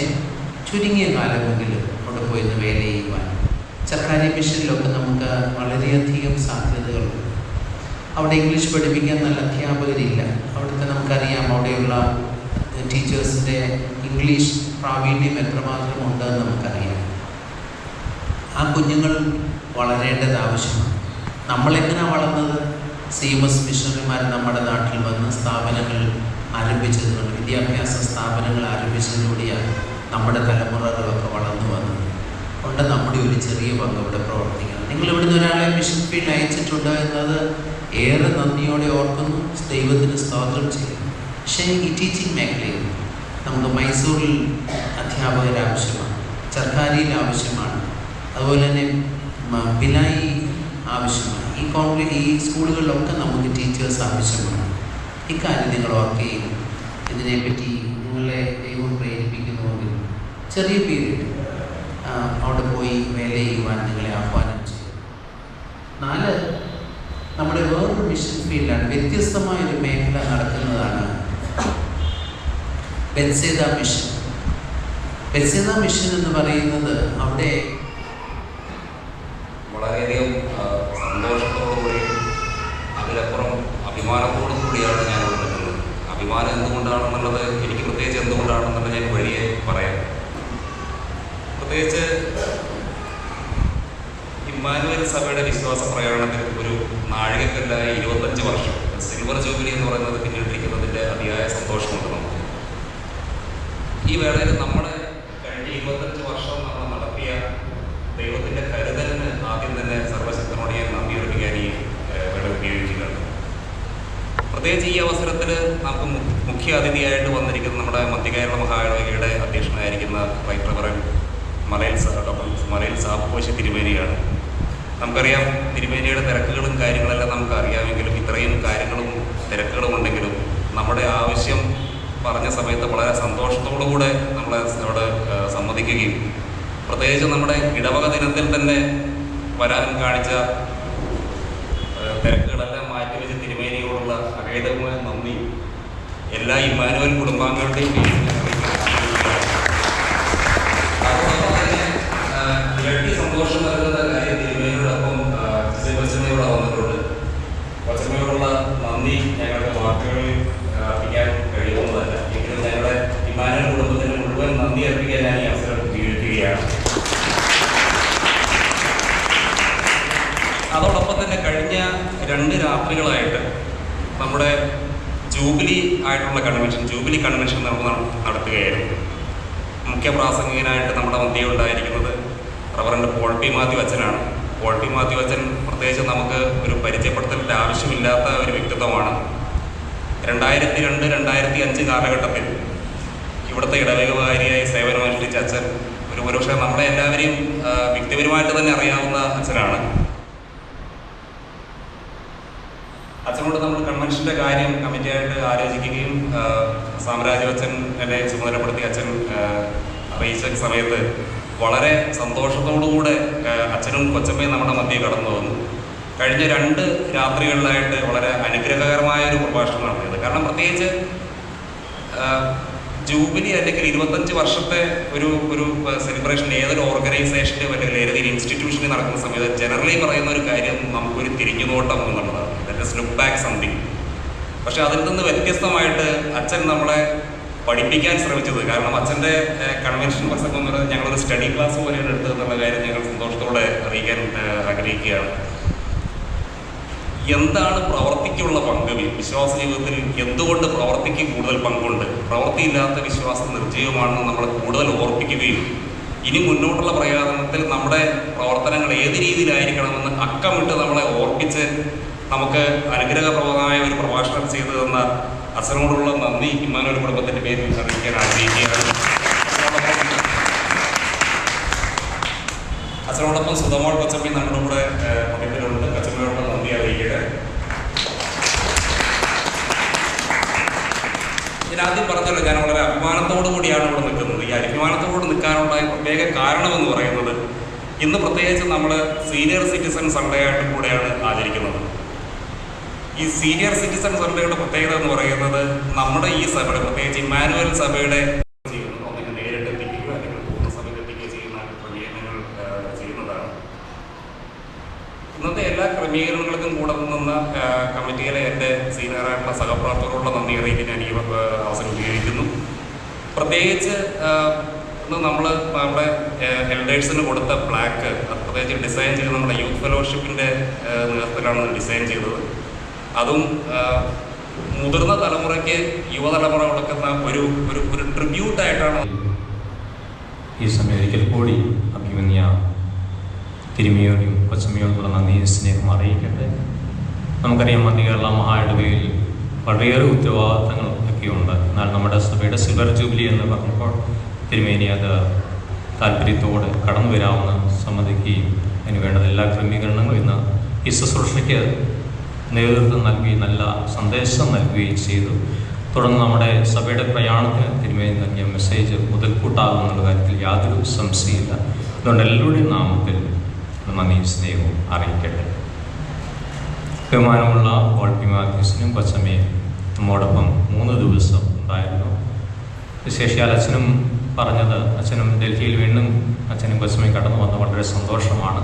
ചുരുങ്ങിയ കാലമെങ്കിലും അവിടെ പോയി ഒന്ന് വേല ചെയ്യുവാൻ. സർക്കാരി മിഷനിലൊക്കെ നമുക്ക് വളരെയധികം സാധ്യതകളുണ്ട്. അവിടെ ഇംഗ്ലീഷ് പഠിപ്പിക്കാൻ നല്ല അധ്യാപകരില്ല. അവിടുത്തെ നമുക്കറിയാം, അവിടെയുള്ള ടീച്ചേഴ്സിൻ്റെ ഇംഗ്ലീഷ് പ്രാവീണ്യം എത്രമാത്രം ഉണ്ടെന്ന് നമുക്കറിയാം. ആ കുഞ്ഞുങ്ങൾ വളരേണ്ടത് ആവശ്യമാണ്. നമ്മളെങ്ങനെയാണ് വളർന്നത്? CMS മിഷണറിമാർ നമ്മുടെ നാട്ടിൽ വന്ന് സ്ഥാപനങ്ങൾ ആരംഭിച്ചതുകൊണ്ട്, വിദ്യാഭ്യാസ സ്ഥാപനങ്ങൾ ആരംഭിച്ചതിലൂടെയാണ് നമ്മുടെ തലമുറകളൊക്കെ വളർന്നു വന്നത്. കൊണ്ട് നമ്മുടെ ഒരു ചെറിയ പങ്ക് ഇവിടെ പ്രവർത്തിക്കണം. നിങ്ങളിവിടുന്ന് ഒരാളെ മിഷൻ ഫീൽഡ് അയച്ചിട്ടുണ്ട് എന്നത് ഏറെ നന്ദിയോടെ ഓർക്കുന്നു, ദൈവത്തിന് സ്തോത്രം ചെയ്യുന്നു. പക്ഷേ ഈ ടീച്ചിങ് മേഖലയിൽ നമുക്ക് മൈസൂരിൽ അധ്യാപകർ ആവശ്യമാണ്, ചർക്കാരിയിൽ ആവശ്യമാണ്, അതുപോലെ തന്നെ പിലായി ആവശ്യമാണ്. ഈ സ്കൂളുകളിലൊക്കെ നമുക്ക് ടീച്ചേഴ്സ് ആവശ്യമാണ്. ഇക്കാര്യം നിങ്ങൾ ഓർക്കുകയും ഇതിനെപ്പറ്റി നിങ്ങളെ ദൈവം പ്രേരിപ്പിക്കുന്നുവെങ്കിൽ ചെറിയ പീരീഡ് അവിടെ പോയി വേല ചെയ്യുവാൻ നിങ്ങളെ ആഹ്വാനം ചെയ്യും. 4, നമ്മുടെ വേറൊരു മിഷൻ ഫീൽഡാണ്, വ്യത്യസ്തമായൊരു മേഖല നടക്കുന്നതാണ് ബെത്സേദ മിഷൻ. ബെത്സേദ മിഷൻ എന്ന് പറയുന്നത് അവിടെ വളരെയധികം സന്തോഷത്തോടുകൂടി അതിലപ്പുറം അഭിമാനത്തോടു കൂടിയാണ് ഞാൻ നിൽക്കുന്നത്. അഭിമാനം എന്തുകൊണ്ടാണെന്നുള്ളത് എനിക്ക് പ്രത്യേകിച്ച് എന്തുകൊണ്ടാണെന്നുള്ളത് ഞാൻ വഴിയെ പറയാം. പ്രത്യേകിച്ച് ഇമ്മാനുവൽ സഭയുടെ വിശ്വാസ പ്രയാണത്തിൽ ഒരു നാഴികക്കല്ലായ 25 വർഷം സിൽവർ ജൂബിലി എന്ന് പറയുന്നത് പിന്നിട്ടിരിക്കുന്നതിൻ്റെ അതിയായ സന്തോഷമുണ്ട് നമുക്ക്. ഈ വേളയിൽ നമ്മുടെ കഴിഞ്ഞ 25 വർഷം നമ്മൾ നടത്തിയ ദൈവത്തിൻ്റെ കരുതലിന് ആദ്യം തന്നെ സർവശക്തനോട് ഞാൻ നന്ദി അർപ്പിക്കാൻ ഈ വേള ഉപയോഗിക്കുകയാണ്. പ്രത്യേകിച്ച് ഈ അവസരത്തിൽ നമുക്ക് മുഖ്യ അതിഥിയായിട്ട് വന്നിരിക്കുന്ന നമ്മുടെ മധ്യകേരള മഹായിടവകയുടെ അധ്യക്ഷനായിരിക്കുന്ന റൈറ്റ് റവറൻഡ് മലയിൽ സാബുകോശി തിരുമേനിയാണ്. നമുക്കറിയാം തിരുമേനിയുടെ തിരക്കുകളും കാര്യങ്ങളെല്ലാം നമുക്ക് അറിയാമെങ്കിലും ഇത്രയും കാര്യങ്ങളും തിരക്കുകളും ഉണ്ടെങ്കിലും നമ്മുടെ ആവശ്യം പറഞ്ഞ സമയത്ത് വളരെ സന്തോഷത്തോടുകൂടെ നമ്മളെ അവിടെ സമ്മതിക്കുകയും പ്രത്യേകിച്ച് നമ്മുടെ ഇടവക ദിനത്തിൽ തന്നെ വരാൻ കാണിച്ച തിരക്കുകളെല്ലാം മാറ്റിവെച്ച് തിരുമേനിയോടുള്ള അകേതമായ നന്ദി എല്ലാ ഇമ്മാനുവൽ കുടുംബാംഗങ്ങളുടെയും പേരിൽ ഇരട്ടി സന്തോഷം നൽകുന്ന കാര്യം തിരുമേനിയോടൊപ്പം കൊച്ചമ്മയോടെ വന്നിട്ടുണ്ട്. കൊച്ചമ്മയോടുള്ള നന്ദി ഞങ്ങളുടെ വാക്കുകളിൽ അർപ്പിക്കാൻ കഴിയുന്നതല്ല. എങ്കിലും ഞങ്ങളുടെ ഇമ്മാനുവൽ കുടുംബത്തിന് മുഴുവൻ നന്ദി അർപ്പിക്കാൻ ഞാൻ ഈ അവസരം ഉപയോഗിക്കുകയാണ്. അതോടൊപ്പം തന്നെ കഴിഞ്ഞ 2 രാത്രികളായിട്ട് നമ്മുടെ ജൂബിലി കൺവെൻഷൻ നടത്തുകയായിരുന്നു. മുഖ്യ പ്രാസംഗികനായിട്ട് നമ്മുടെ മധ്യേ ഉണ്ടായിരിക്കുന്നത് റവറൻഡ് പോൾ പി മാത്യു അച്ഛനാണ്. പോൾ പി മാത്യു അച്ഛൻ പ്രത്യേകിച്ച് നമുക്ക് ഒരു പരിചയപ്പെടുത്തലിൻ്റെ ആവശ്യമില്ലാത്ത ഒരു വ്യക്തിത്വമാണ്. 2002-2005 കാലഘട്ടത്തിൽ ഇവിടുത്തെ ഇടവകകാരിയായി സേവനമനുഷ്ഠിച്ച അച്ഛൻ ഒരുപക്ഷെ നമ്മളെ എല്ലാവരെയും വ്യക്തിപരമായിട്ട് തന്നെ അറിയാവുന്ന അച്ഛനാണ്. അച്ഛനോട് നമ്മൾ കൺവെൻഷൻ്റെ കാര്യം കമ്മിറ്റിയായിട്ട് ആലോചിക്കുകയും സാമ്രാജ്യവച്ചൻ എന്നെ ചുമതലപ്പെടുത്തി അച്ഛൻ അറിയിച്ച സമയത്ത് വളരെ സന്തോഷത്തോടുകൂടെ അച്ഛനും കൊച്ചമ്മയും നമ്മുടെ മധ്യേ കടന്നു വന്നു. കഴിഞ്ഞ 2 രാത്രികളിലായിട്ട് വളരെ അനുഗ്രഹകരമായ ഒരു പ്രഭാഷണം നടത്തിയത്. കാരണം പ്രത്യേകിച്ച് ജൂബിലി അല്ലെങ്കിൽ 25 വർഷത്തെ ഒരു സെലിബ്രേഷൻ ഏതൊരു ഓർഗനൈസേഷൻ്റെ അല്ലെങ്കിൽ ഏതൊരു ഇൻസ്റ്റിറ്റ്യൂഷനിൽ നടക്കുന്ന സമയത്ത് ജനറലി പറയുന്ന ഒരു കാര്യം നമുക്കൊരു തിരിഞ്ഞുനോട്ടം എന്നുള്ളതാണ്. That is look back something. പക്ഷെ അതിൽ നിന്ന് വ്യത്യസ്തമായിട്ട് അച്ഛൻ നമ്മളെ പഠിപ്പിക്കാൻ ശ്രമിച്ചത്, കാരണം അച്ഛൻ്റെ കൺവെൻഷൻ പ്രസംഗം എന്ന് പറയുന്നത് ഞങ്ങളൊരു സ്റ്റഡി ക്ലാസ് പോലെയാണ് എടുത്തതെന്നുള്ള കാര്യം ഞങ്ങൾ സന്തോഷത്തോടെ അറിയിക്കാൻ ആഗ്രഹിക്കുകയാണ്. എന്താണ് പ്രവൃത്തിക്കുള്ള പങ്ക്? വിശ്വാസ ജീവിതത്തിൽ എന്തുകൊണ്ട് പ്രവൃത്തിക്ക് കൂടുതൽ പങ്കുണ്ട്? പ്രവൃത്തിയില്ലാത്ത വിശ്വാസം നിർജ്ജീവമാണെന്ന് നമ്മളെ കൂടുതൽ ഓർപ്പിക്കുകയും ഇനി മുന്നോട്ടുള്ള പ്രയാണത്തിൽ നമ്മുടെ പ്രവർത്തനങ്ങൾ ഏത് രീതിയിലായിരിക്കണമെന്ന് അക്കമിട്ട് നമ്മളെ ഓർപ്പിച്ച് നമുക്ക് അനുഗ്രഹപ്രദമായ ഒരു പ്രഭാഷണം ചെയ്തു തന്ന അച്ഛനോടുള്ള നന്ദി ഇമ്മാനുവൽ കുടുംബത്തിൻ്റെ പേരിൽ അറിയിക്കാൻ ആഗ്രഹിക്കുകയാണ്. അച്ഛനോടൊപ്പം സുധമോൾ കൊച്ചമ്മി നമ്മുടെ കൂടെ പക്കത്തിലുണ്ട്. കൊച്ചമ്മയോടുള്ള നന്ദി അറിയിക്കട്ടെ. ഞാൻ ആദ്യം പറഞ്ഞല്ലോ, ഞാൻ വളരെ അഭിമാനത്തോടു കൂടിയാണ് ഇവിടെ നിൽക്കുന്നത്. ഈ അഭിമാനത്തോട് നിൽക്കാനുണ്ടായ പ്രത്യേക കാരണമെന്ന് പറയുന്നത് ഇന്ന് പ്രത്യേകിച്ച് നമ്മൾ സീനിയർ സിറ്റിസൺ സൺഡേ ആയിട്ട് കൂടെയാണ് ആചരിക്കുന്നത്. ഈ സീനിയർ സിറ്റിസൺ സൺഡേയുടെ പ്രത്യേകത എന്ന് പറയുന്നത് നമ്മുടെ ഈ സഭയുടെ പ്രത്യേകിച്ച് ഇമ്മാനുവൽ സഭയുടെ ഒന്നെങ്കിൽ നേരിട്ട് എത്തിക്കുകയോ അല്ലെങ്കിൽ പൂർണ്ണസഭയിൽ എത്തിക്കുകയോ ചെയ്യുന്ന ക്രമീകരണങ്ങൾ ചെയ്യുന്നതാണ്. ഇന്നത്തെ എല്ലാ ക്രമീകരണങ്ങൾക്കും കൂടെ നിന്ന കമ്മിറ്റിയിലെ എൻ്റെ സീനിയറായിട്ടുള്ള സഹപ്രവർത്തകരോടുള്ള നന്ദി അറിയിക്കാൻ ഞാൻ ഈ അവസരം ഉപയോഗിക്കുന്നു. പ്രത്യേകിച്ച് ഇന്ന് നമ്മൾ നമ്മുടെ എൽഡേഴ്സിന് കൊടുത്ത പ്ലാക്ക് പ്രത്യേകിച്ച് ഡിസൈൻ ചെയ്ത് നമ്മുടെ യൂത്ത് ഫെലോഷിപ്പിൻ്റെ നേതൃത്വത്തിലാണ് ഡിസൈൻ ചെയ്തത്. അതും മുതിർന്ന തലമുറയ്ക്ക് യുവതലമുറ കൊടുക്കുന്ന ഒരു ട്രിബ്യൂട്ടായിട്ടാണ്. ഈ സമയം ഒരിക്കൽ കൂടി അഭിമന്യ തിരുമേനിയോടും കൊച്ചമ്മയോടുള്ള നന്ദി സ്നേഹം അറിയിക്കട്ടെ. നമുക്കറിയാം മധ്യകേരള മഹായിടവകയിൽ വളരെയേറെ ഉത്തരവാദിത്തങ്ങൾ ഒക്കെയുണ്ട്. എന്നാൽ നമ്മുടെ സഭയുടെ സിൽവർ ജൂബിലി എന്ന് പറഞ്ഞപ്പോൾ തിരുമേനി അത് താല്പര്യത്തോടെ കടന്നു വരാമെന്ന് സമ്മതിക്കുകയും അതിന് വേണ്ടത് എല്ലാ ക്രമീകരണങ്ങളും ഇന്ന് ഈ ശുശ്രൂഷയ്ക്ക് നേതൃത്വം നൽകി നല്ല സന്ദേശം നൽകുകയും ചെയ്തു. തുടർന്ന് നമ്മുടെ സഭയുടെ പ്രയാണത്തിന് തിരുമേനി നൽകിയ മെസ്സേജ് മുതൽക്കൂട്ടാകുമെന്നുള്ള കാര്യത്തിൽ യാതൊരു സംശയമില്ല. അതുകൊണ്ട് എല്ലാവരുടെയും നാമത്തിൽ നന്ദി സ്നേഹവും അറിയിക്കട്ടെ. ബഹുമാനമുള്ള പോൾ പി മാത്യൂസിനും കൊച്ചമ്മയും നമ്മോടൊപ്പം 3 ദിവസം ഉണ്ടായിരുന്നു. വിശേഷിയാൽ അച്ഛനും പറഞ്ഞത്, അച്ഛനും ഡൽഹിയിൽ വീണ്ടും അച്ഛനും കൊച്ചമ്മയും കടന്നു വന്ന് വളരെ സന്തോഷമാണ്.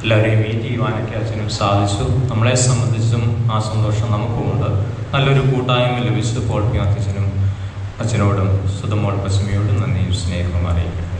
എല്ലാവരെയും മീറ്റ് ചെയ്യുവാനൊക്കെ അച്ഛനും സാധിച്ചു. നമ്മളെ സംബന്ധിച്ചും ആ സന്തോഷം നമുക്കുമുണ്ട്. നല്ലൊരു കൂട്ടായ്മ ലഭിച്ചപ്പോൾ അച്ഛനും അച്ഛനോടും സുധമോൾ പശ്ചിമയോടും നന്ദിയും സ്നേഹവും അറിയിക്കട്ടെ.